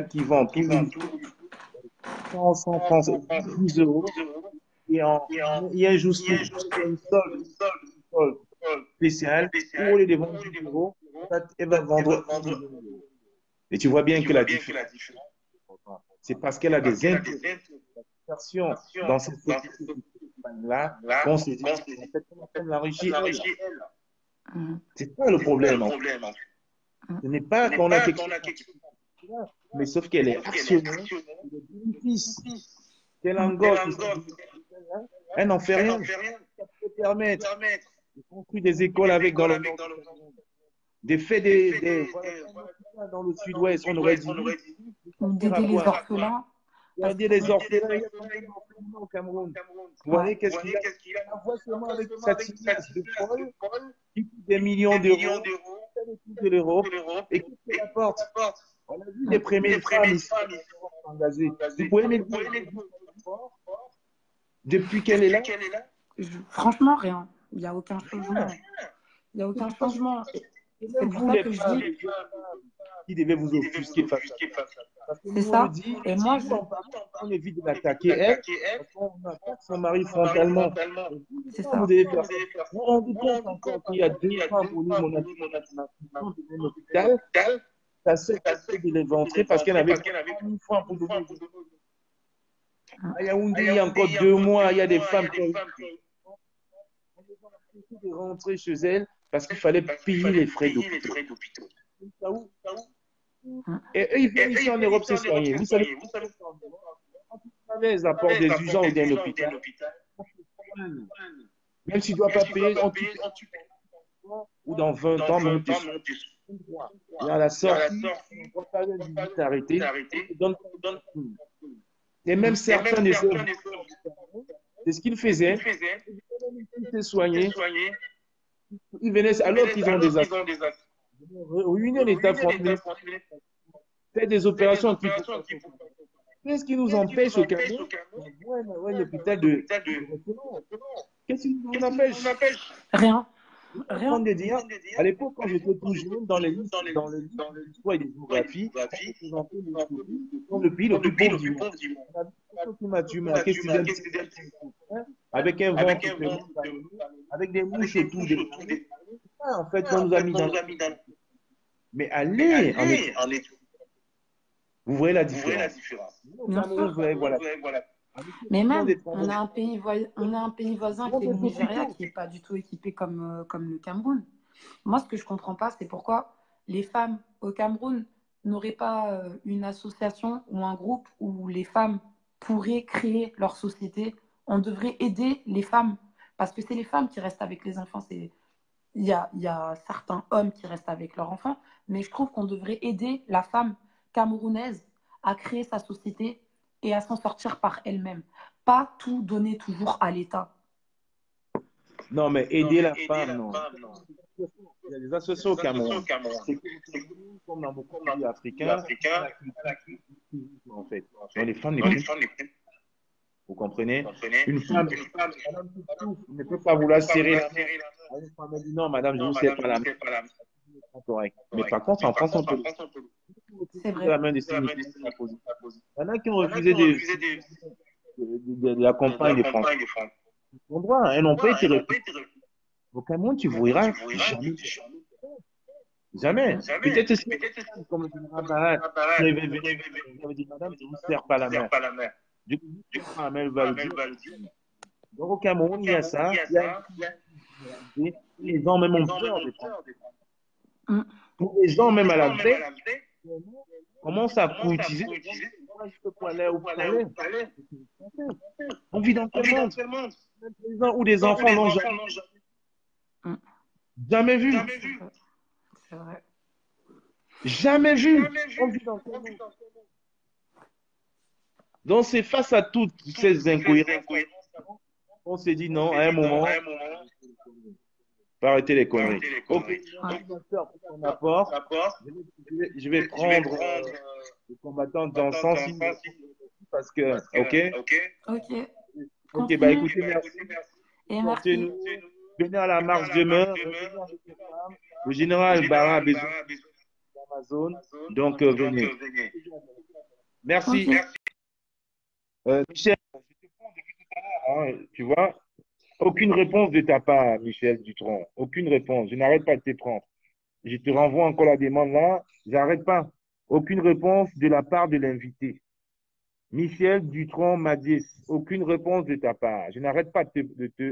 qui vend tout 100 francs, 10 euros, il y a un jour une solde spéciale où au lieu de vendre 10 euros, elle va vendre 1 million d'euros. Et tu vois bien que la différence, c'est parce qu'elle a des inversions dans cette société-là qu'on se dit, en fait, on l'enrichit elle. C'est ça le problème. Ce n'est pas qu'on a quelque chose, mais sauf qu'elle est actionnaire, le bénéfice qu'elle engorge, elle n'en fait rien. Ça peut permettre de construire des écoles avec dans le nord, de faire voilà, dans le sud-ouest, on aurait dit, d'aider les orphelins. Aider les orphelins, il y a combien d'orphelins au Cameroun? Vous voyez qu'est-ce qu'il a? On voit seulement avec sa tinasse de folle qui coûte des millions d'euros, de l'Europe, et qui qu'elle apporte? On a vu les premières femmes ici engagées. Vous pouvez me dire depuis qu'elle est là? Franchement, rien. Il n'y a aucun changement. Il n'y a aucun changement. C'est pour ça que je dis qui devait vous offusquer face à ça. C'est ça. Et moi, on évite de l'attaquer elle, parce qu'on attaque son mari frontalement. C'est ça. Vous devez faire ça. Vous vous rendez compte encore qu'il y a 2 fois pour lui, mon hôpital, sa sœur a fait de l'éventrer parce qu'elle avait 1 fois pour donner. À Yaoundé, il y a encore 2 mois, il y a des femmes qui ont de rentrer chez elles parce qu'il fallait payer les frais d'hôpital. Et eux, ils viennent ici en Europe se soigner. Vous savez, les apports des urgences ou d'un hôpital, même s'il ne doit pas payer, ou dans 20 ans, mais on te et à la sortie, on va faire une visite arrêtée. Et même certains des œuvres, c'est ce qu'ils faisaient. Ils se soignaient. Ils venaient alors qu'ils ont des accidents. Ruiner l'état français. Faire des opérations qui. Qu'est-ce qui nous empêche au Cameroun d'avoir un hôpital de. Qu'est-ce qui nous empêche? Rien. Rien de dire, à l'époque, quand j'étais tout jeune, dans les livres d'histoire et de géographie, on présentait le pays le plus pauvre du monde. Avec un vent qui avec des mouches autour de en fait, on nous a mis dans. Mais allez en études. Vous voyez la différence. Voilà. Mais même, on a un pays voisin qui est le Nigeria, qui n'est pas du tout équipé comme le Cameroun. Moi, ce que je ne comprends pas, c'est pourquoi les femmes au Cameroun n'auraient pas une association ou un groupe où les femmes pourraient créer leur société. On devrait aider les femmes, parce que c'est les femmes qui restent avec les enfants. Il y a certains hommes qui restent avec leurs enfants, mais je trouve qu'on devrait aider la femme camerounaise à créer sa société et à s'en sortir par elle-même. Pas tout donner toujours à l'État. Non, mais aider la femme, non. Il y a des associations au Cameroun. C'est comme dans beaucoup de pays africains, en fait. Donc, les femmes vous comprenez? Une femme ne peut pas vouloir serrer la main. Une femme dit non, madame, je ne vous serre pas la main. Correct. Mais par contre, en France, on peut. C'est vrai. La main de il y en a qui ont refusé de la campagne des Français. Ils ont droit, elles n'ont pas été refusées. Au Cameroun, tu verras jamais. Peut-être comme le général Barrett, il dit madame, je ne vous serre pas la main. Du coup, elle va le dire. Donc au Cameroun, il y a ça. Les gens même ont peur des femmes. Pour les gens même à la veille, commencent à courtiser. Moi, je peux pas aller au palais. On vit dans quel monde? Des gens ou des enfants n'ont jamais vu. C'est vrai. Jamais vu. On vit dans quel monde? Donc, c'est face à toutes ces incohérences. On s'est dit non, à un moment, pas arrêter les conneries. Ok, pour ton apport, je vais prendre les combattants dans 106 parce que, ok, bah écoutez, merci. Et merci. Venez à la marche demain. Le général Barra a besoin d'Amazon, donc venez. Merci. Okay. Michel, je te prends depuis tout à l'heure. hein, tu vois. Aucune réponse de ta part, Michel Dutronc. Aucune réponse. Je n'arrête pas de te prendre. Je te renvoie encore la demande là. J'arrête pas. Aucune réponse de la part de l'invité. Michel Dutronc Madis. Aucune réponse de ta part. Je n'arrête pas de te.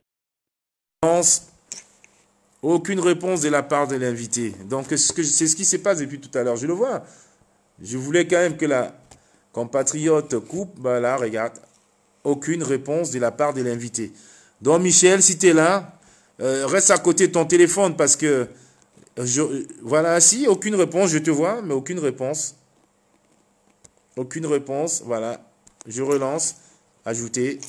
Aucune réponse de la part de l'invité. Donc, c'est ce qui se passe depuis tout à l'heure. Je le vois. Je voulais quand même que la compatriote coupe. Bah là, regarde. Aucune réponse de la part de l'invité. Donc, Michel, si tu es là, reste à côté de ton téléphone parce que voilà, si, aucune réponse, je te vois, mais aucune réponse. Aucune réponse, voilà. Je relance, ajouter.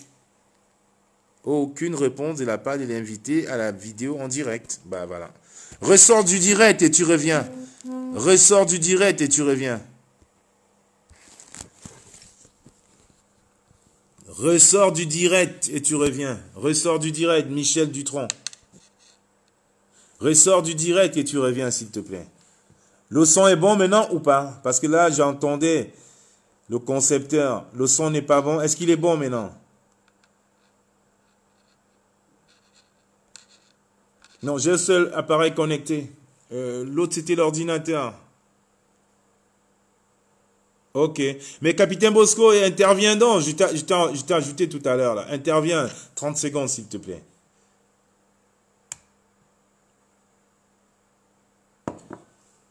Aucune réponse de la part de l'invité à la vidéo en direct. Bah voilà. Ressors du direct et tu reviens. Ressors du direct et tu reviens. Ressors du direct et tu reviens. Ressors du direct, Michel Dutronc. Ressors du direct et tu reviens, s'il te plaît. Le son est bon maintenant ou pas? Parce que là, j'entendais le concepteur. Le son n'est pas bon. Est-ce qu'il est bon maintenant? Non, j'ai un seul appareil connecté. L'autre, c'était l'ordinateur. Ok. Mais Capitaine Bosco, interviens donc. Je t'ai ajouté tout à l'heure, là. Interviens. 30 secondes, s'il te plaît.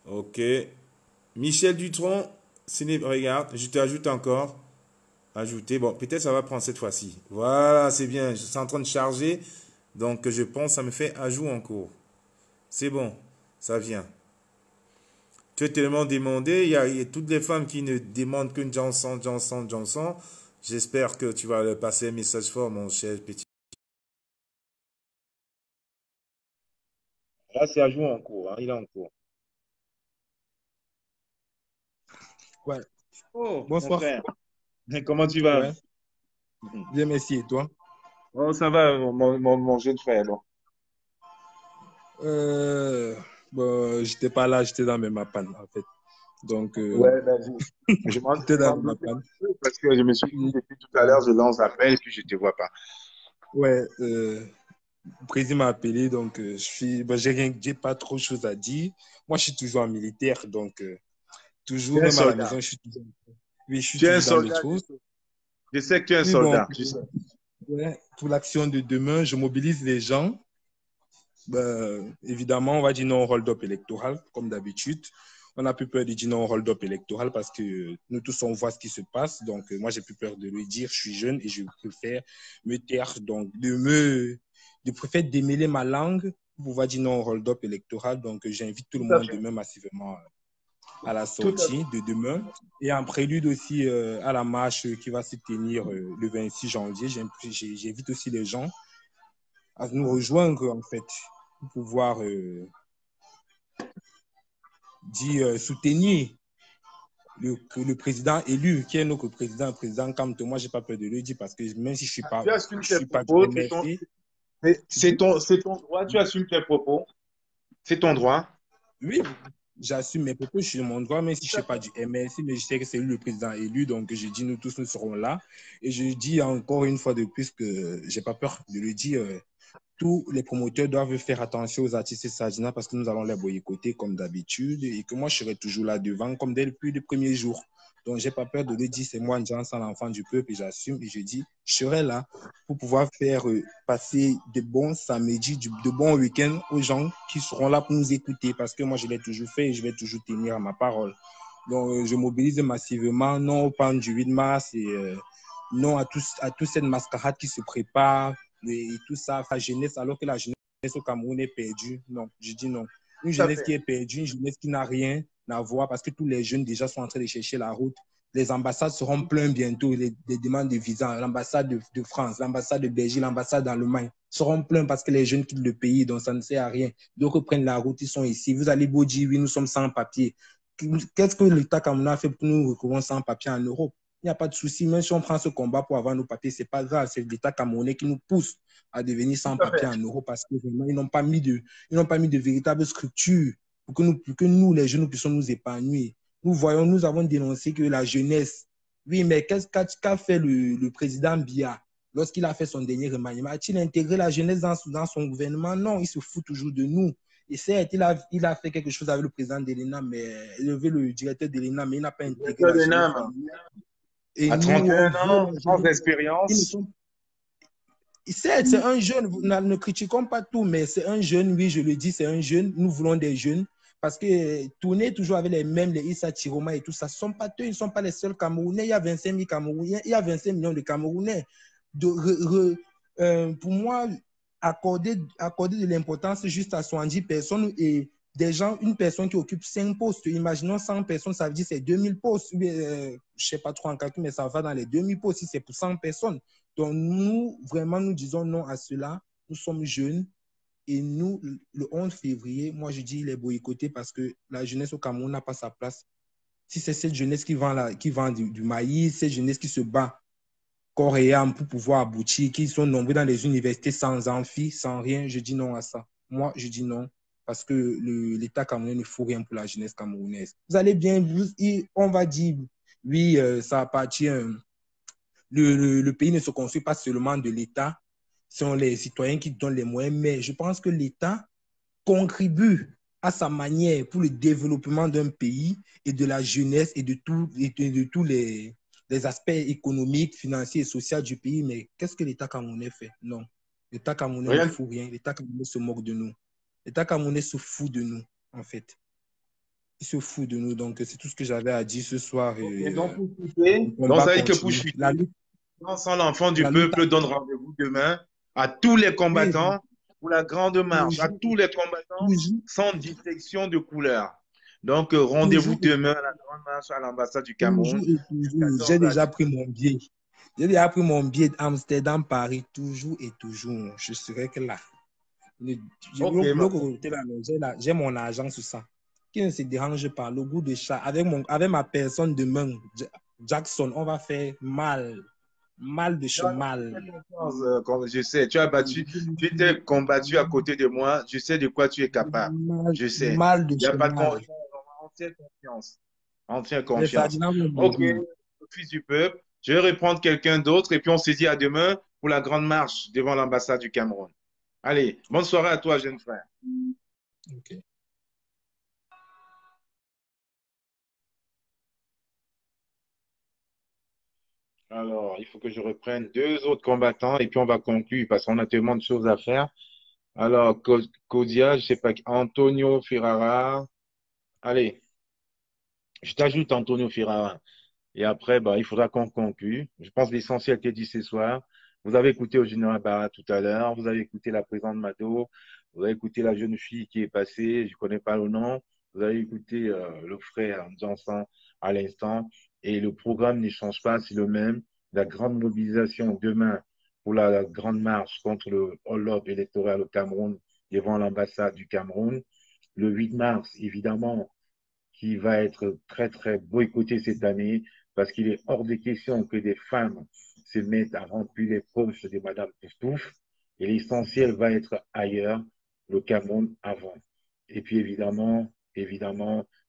Ok. Michel Dutronc, regarde, je t'ajoute encore. Ajouter. Bon, peut-être ça va prendre cette fois-ci. Voilà, c'est bien. Je suis en train de charger. Donc, je pense que ça me fait ajout en cours. C'est bon. Ça vient. Tu es tellement demandé. Il y a toutes les femmes qui ne demandent qu'une Johnson, Johnson, Johnson. J'espère que tu vas leur passer un message fort, mon cher petit. Là, c'est ajout en cours. Hein, il est en cours. Ouais. Oh, mon Bonsoir. frère. Comment tu vas? Ouais. Bien, merci. Et toi? Oh, ça va, mon jeune frère. Alors. Bon, j'étais pas là, j'étais dans mes mapans, en fait. Donc, Ouais, vas-y. Je m'en j'étais dans mes doutais mapans. parce que je me suis dit depuis tout à l'heure, je lance l'appel et puis je ne te vois pas. Ouais, le président m'a appelé, donc bon, j'ai pas trop de choses à dire. Moi, je suis toujours en militaire, donc toujours, Tu es un même à la soldat. maison, oui, je suis Tu es un toujours dans mes soldat. choses. Je sais que tu es un Oui, bon, soldat. Tu sais. ouais, pour l'action de demain, je mobilise les gens. Évidemment, on va dire non au hold-up électoral, comme d'habitude. On a plus peur de dire non au hold-up électoral parce que nous tous, on voit ce qui se passe. Donc, moi, j'ai plus peur de le dire. Je suis jeune et je préfère me taire. Donc, je préfère démêler ma langue pour pouvoir dire non au hold-up électoral. Donc, j'invite tout le Tout à monde fait. demain massivement à la Tout à sortie de demain. Et en prélude aussi à la marche qui va se tenir le 26 janvier, j'invite aussi les gens à nous rejoindre, en fait, pour pouvoir soutenir le président élu, qui est notre président, président Kamto. Moi, j'ai pas peur de le dire parce que même si Tu assumes tes je suis pas du propos. MRC. C'est ton droit. Tu assumes tes propos. C'est ton droit. Oui, j'assume mes propos, je suis de mon droit, même si je ne suis pas du MRC, mais je sais que c'est lui le président élu, donc je dis nous tous, nous serons là. Et je dis encore une fois de plus que j'ai pas peur de le dire. Tous les promoteurs doivent faire attention aux artistes Sagina parce que nous allons les boycotter comme d'habitude et que moi, je serai toujours là devant comme depuis le premier jour. Donc, je n'ai pas peur de le dire, c'est moi, Johnson, l'enfant du peuple, et j'assume et je dis, je serai là pour pouvoir faire passer de bons samedis, de bons week-ends aux gens qui seront là pour nous écouter parce que moi, je l'ai toujours fait et je vais toujours tenir à ma parole. Donc, je mobilise massivement, non au pan du 8 mars et non à toute cette mascarade qui se prépare et tout ça, la jeunesse, alors que la jeunesse au Cameroun est perdue. Non, je dis non. Une jeunesse qui est perdue, une jeunesse qui n'a rien à voir parce que tous les jeunes déjà sont en train de chercher la route. Les ambassades seront pleines bientôt, les demandes de visa. L'ambassade de France, l'ambassade de Belgique, l'ambassade d'Allemagne seront pleines parce que les jeunes quittent le pays, donc ça ne sert à rien. Donc, ils prennent la route, ils sont ici. Vous allez beau dire, oui, nous sommes sans papier. Qu'est-ce que l'État camerounais a fait pour nous recourir sans papier en Europe? Il n'y a pas de souci. Même si on prend ce combat pour avoir nos papiers, ce n'est pas grave. C'est l'État camerounais qui nous pousse à devenir sans papier en Europe parce qu'ils n'ont pas mis de véritables structures pour que nous, les jeunes, nous puissions nous épanouir. Nous avons dénoncé que la jeunesse, oui, mais qu'est-ce qu'a fait le président Biya? lorsqu'il a fait son dernier remaniement, a-t-il intégré la jeunesse dans son gouvernement? Non, il se fout toujours de nous. Et certes, il a fait quelque chose avec le président de l'ENAM, le directeur de l'ENAM, mais il n'a pas intégré la jeunesse. Et à nous, on 31 veut ans, la sans jeunesse. expérience. Certes, c'est un jeune, ne critiquons pas tout, mais c'est un jeune, oui, je le dis, c'est un jeune. Nous voulons des jeunes. Parce que tourner toujours avec les mêmes, les Issa Tiroma et tout ça, ils ne sont pas les seuls Camerounais. Il y a 25 000 Camerounais, il y a 25 millions de Camerounais. Pour moi, accorder de l'importance juste à 70 personnes et des gens, une personne qui occupe 5 postes, imaginons 100 personnes, ça veut dire c'est 2000 postes. Je ne sais pas trop en calcul, mais ça va dans les 2000 postes si c'est pour 100 personnes. Donc nous, vraiment, nous disons non à cela. Nous sommes jeunes. Et nous, le 11 février, moi, je dis il est boycotté parce que la jeunesse au Cameroun n'a pas sa place. Si c'est cette jeunesse qui vend du maïs, cette jeunesse qui se bat corps et âme pour pouvoir aboutir, qui sont nombreux dans les universités sans amphi, sans rien, je dis non à ça. Moi, je dis non parce que l'État camerounais ne fout rien pour la jeunesse camerounaise. Vous allez bien, on va dire, oui, ça appartient. Le pays ne se construit pas seulement de l'État, ce sont les citoyens qui donnent les moyens, mais je pense que l'État contribue à sa manière pour le développement d'un pays et de la jeunesse et de tous les aspects économiques, financiers et sociaux du pays. Mais qu'est-ce que l'État camerounais fait? Non. L'État camerounais ne fout rien. L'État camerounais se moque de nous. L'État camerounais se fout de nous, en fait. Il se fout de nous. Donc, c'est tout ce que j'avais à dire ce soir. Et donc, ça veut dire que pour chuter, sans l'enfant du peuple donne rendez-vous demain à tous les combattants pour la grande marche, à tous les combattants sans distinction de couleur. Donc, rendez-vous demain à la grande marche à l'ambassade du Cameroun. J'ai déjà pris mon billet. J'ai déjà pris mon billet d'Amsterdam, Paris, toujours et toujours. Je serai que là. J'ai mon argent sur ça. Qui ne se dérange pas, le goût de chat. Avec ma personne demain, Jackson, on va faire mal. Mal de chemal. Je sais, tu t'es combattu à côté de moi. Je sais de quoi tu es capable. Je sais. Mal de Il n'y a pas de chemal. confiance. On tient confiance. Ok, fils du peuple. Je vais reprendre quelqu'un d'autre et puis on se dit à demain pour la grande marche devant l'ambassade du Cameroun. Allez, bonne soirée à toi, jeune frère. Ok. Alors, il faut que je reprenne deux autres combattants et puis on va conclure parce qu'on a tellement de choses à faire. Alors, Kodia, je sais pas, Antonio Ferrara. Allez, je t'ajoute Antonio Ferrara. Et après, bah, il faudra qu'on conclue. Je pense que l'essentiel était dit ce soir. Vous avez écouté au général Barra tout à l'heure. Vous avez écouté la présidente Mado. Vous avez écouté la jeune fille qui est passée. Je ne connais pas le nom. Vous avez écouté le frère Johnson à l'instant. Et le programme ne change pas. C'est le même. La grande mobilisation demain pour la grande marche contre le hold-up électoral au Cameroun devant l'ambassade du Cameroun. Le 8 mars, évidemment, qui va être très, très boycotté cette année parce qu'il est hors de question que des femmes se mettent à remplir les poches de Madame Poustouf et l'essentiel va être ailleurs, le Cameroun avant. Et puis évidemment,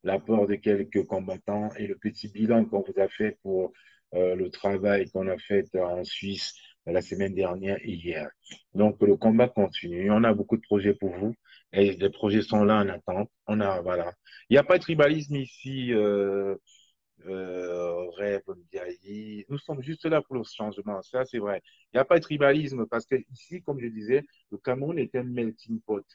l'apport de quelques combattants et le petit bilan qu'on vous a fait pour le travail qu'on a fait en Suisse la semaine dernière et hier. Donc, le combat continue. On a beaucoup de projets pour vous et les projets sont là en attente. Voilà. Il n'y a pas de tribalisme ici, Rêve Ndiaye. Nous sommes juste là pour le changement. Ça, c'est vrai. Il n'y a pas de tribalisme parce que ici, comme je disais, le Cameroun est un melting pot.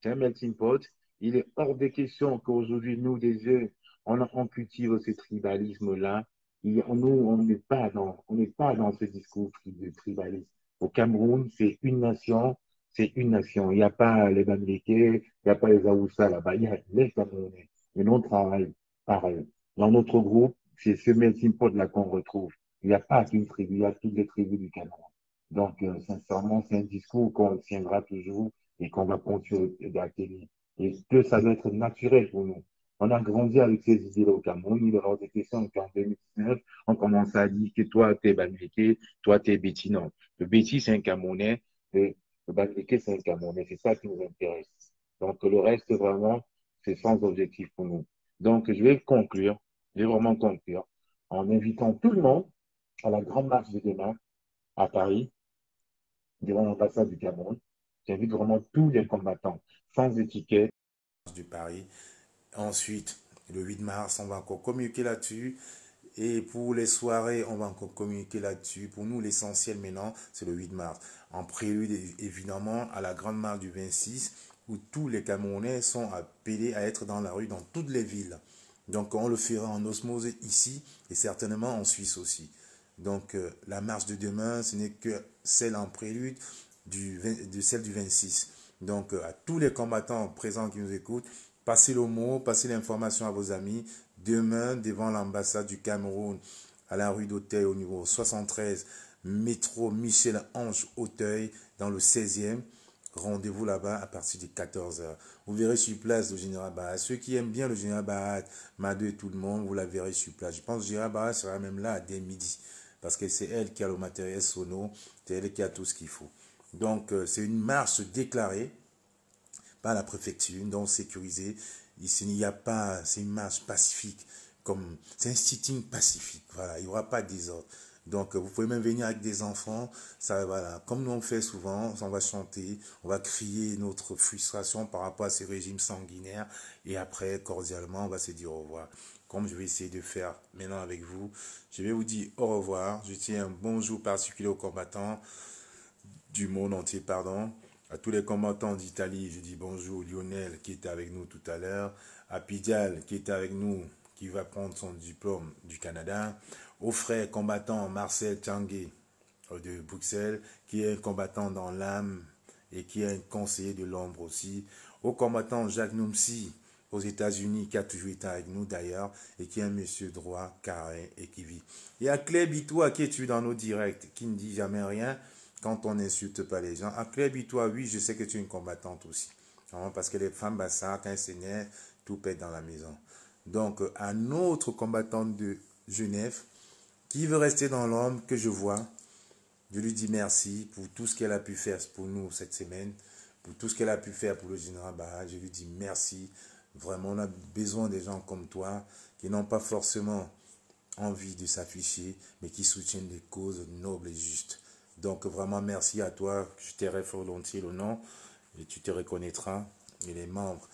C'est un melting pot. Il est hors de question qu'aujourd'hui, nous, des jeunes, on cultive ce tribalisme-là. Nous, on n'est pas dans ce discours de tribalisme. Au Cameroun, c'est une nation, c'est une nation. Il n'y a pas les Bamileke, il n'y a pas les Aoussa là-bas, il y a les Camerounais. Et nous, on travaille pareil. Dans notre groupe, c'est ce melting pot-là qu'on retrouve. Il n'y a pas qu'une tribu, il y a toutes les tribus du Cameroun. Donc, sincèrement, c'est un discours qu'on tiendra toujours et qu'on va continuer d'acquérir. Et que ça doit être naturel pour nous. On a grandi avec ces idées-là au Cameroun. Il est hors de question qu'en 2019, on commence à dire que toi, t'es Bamileke, toi, t'es Betty. Non. Le Betty, c'est un Camerounais. Et le Bamileke, c'est un Camerounais. C'est ça qui nous intéresse. Donc, le reste, vraiment, c'est sans objectif pour nous. Donc, je vais vraiment conclure en invitant tout le monde à la grande marche de demain à Paris, devant l'ambassade du Cameroun. J'invite vraiment tous les combattants, sans étiquette. Du Paris. Ensuite, le 8 mars, on va encore communiquer là-dessus. Et pour les soirées, on va encore communiquer là-dessus. Pour nous, l'essentiel maintenant, c'est le 8 mars. En prélude, évidemment, à la grande marche du 26, où tous les Camerounais sont appelés à être dans la rue dans toutes les villes. Donc, on le fera en osmose ici et certainement en Suisse aussi. Donc, la marche de demain, ce n'est que celle en prélude de celle du 26. Donc, à tous les combattants présents qui nous écoutent, passez le mot, passez l'information à vos amis. Demain, devant l'ambassade du Cameroun, à la rue d'Auteuil, au niveau 73, métro Michel-Ange Auteuil, dans le 16e. Rendez-vous là-bas à partir de 14 h. Vous verrez sur place le général Bahat. Ceux qui aiment bien le général Bahat, Madou et tout le monde, vous la verrez sur place. Je pense que le général Bahat sera même là dès midi. Parce que c'est elle qui a le matériel sono, c'est elle qui a tout ce qu'il faut. Donc, c'est une marche déclarée par la préfecture, donc sécurisée. Ici, il n'y a pas, c'est une marche pacifique, comme, c'est un sitting pacifique, voilà, il n'y aura pas de désordre. Donc, vous pouvez même venir avec des enfants, ça, voilà, comme nous on fait souvent, on va chanter, on va crier notre frustration par rapport à ces régimes sanguinaires, et après, cordialement, on va se dire au revoir. Comme je vais essayer de faire maintenant avec vous, je vais vous dire au revoir, je tiens un bonjour particulier aux combattants du monde entier, pardon. À tous les combattants d'Italie, je dis bonjour. Lionel qui était avec nous tout à l'heure. À Pidial qui était avec nous, qui va prendre son diplôme du Canada. Aux frères combattants Marcel Tanguay de Bruxelles, qui est un combattant dans l'âme et qui est un conseiller de l'ombre aussi. Au combattant Jacques Noumsi aux États-Unis, qui a toujours été avec nous d'ailleurs, et qui est un monsieur droit, carré et qui vit. Et à Claire Bitois qui est tu dans nos directs, qui ne dit jamais rien quand on n'insulte pas les gens. À Claire Bitois, oui, je sais que tu es une combattante aussi. Parce que les femmes bassards, quand elles s'énervent, tout pète dans la maison. Donc, un autre combattant de Genève, qui veut rester dans l'ombre, que je vois, je lui dis merci pour tout ce qu'elle a pu faire pour nous cette semaine, pour tout ce qu'elle a pu faire pour le général Bahat. Je lui dis merci. Vraiment, on a besoin des gens comme toi, qui n'ont pas forcément envie de s'afficher, mais qui soutiennent des causes nobles et justes. Donc vraiment merci à toi, je t'aimerais volontiers le nom et tu te reconnaîtras et les membres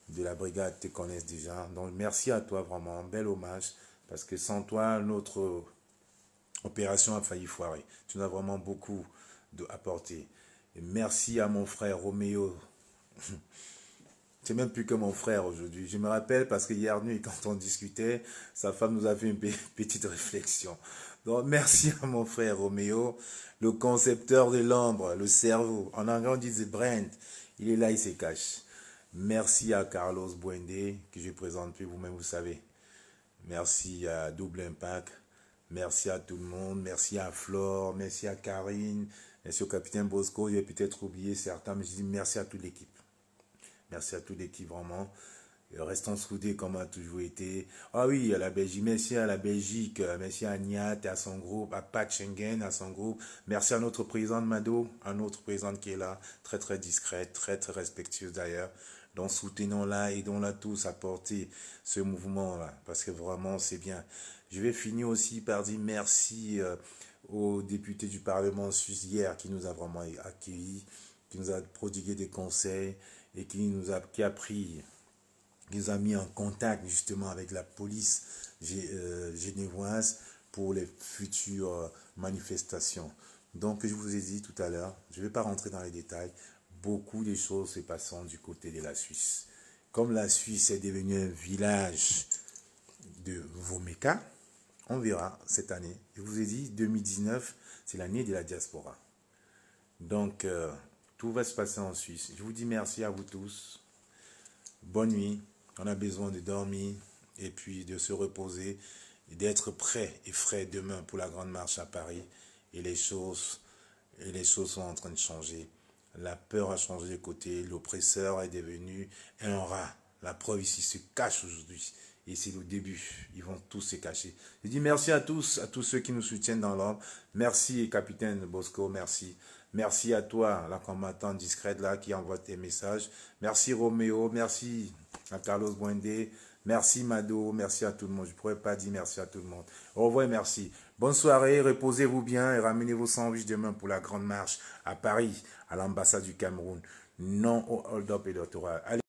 de la brigade te connaissent déjà. Donc merci à toi vraiment, un bel hommage parce que sans toi notre opération a failli foirer. Tu nous as vraiment beaucoup apporté. Et merci à mon frère Roméo. C'est même plus que mon frère aujourd'hui. Je me rappelle parce que hier nuit, quand on discutait, sa femme nous a fait une petite réflexion. Donc, merci à mon frère Roméo, le concepteur de l'ombre, le cerveau. En anglais, on dit The Brain. Il est là, il se cache. Merci à Carlos Buende, que je présente plus, vous-même, vous savez. Merci à Double Impact. Merci à tout le monde. Merci à Flore. Merci à Karine. Merci au capitaine Bosco. J'ai peut-être oublié certains, mais je dis merci à toute l'équipe. Merci à toute l'équipe, vraiment. Restons soudés comme a toujours été. Ah oui, à la Belgique, merci à la Belgique, merci à Niat et à son groupe, à Pat Schengen, à son groupe. Merci à notre présidente Mado, à notre présidente qui est là, très très discrète, très très respectueuse d'ailleurs. Donc soutenons-la, aidons-la tous à porter ce mouvement-là, parce que vraiment c'est bien. Je vais finir aussi par dire merci au député du Parlement suisse hier qui nous a vraiment accueillis, qui nous a prodigué des conseils et qui nous a mis en contact justement avec la police genevoise pour les futures manifestations. Donc, je vous ai dit tout à l'heure, je ne vais pas rentrer dans les détails, beaucoup de choses se passent du côté de la Suisse. Comme la Suisse est devenue un village de Vomeka, on verra cette année. Je vous ai dit, 2019, c'est l'année de la diaspora. Donc, tout va se passer en Suisse. Je vous dis merci à vous tous. Bonne nuit. On a besoin de dormir et puis de se reposer et d'être prêt et frais demain pour la grande marche à Paris. Et les choses sont en train de changer. La peur a changé de côté. L'oppresseur est devenu un rat. La preuve ici se cache aujourd'hui. Et c'est le début. Ils vont tous se cacher. Je dis merci à tous ceux qui nous soutiennent dans l'ombre. Merci, capitaine Bosco, merci. Merci à toi, la combattante discrète là qui envoie tes messages. Merci Roméo, merci à Carlos Buende. Merci Mado, merci à tout le monde. Je ne pourrais pas dire merci à tout le monde. Au revoir et merci. Bonne soirée, reposez-vous bien et ramenez vos sandwichs demain pour la grande marche à Paris, à l'ambassade du Cameroun. Non au hold-up électoral. Allez.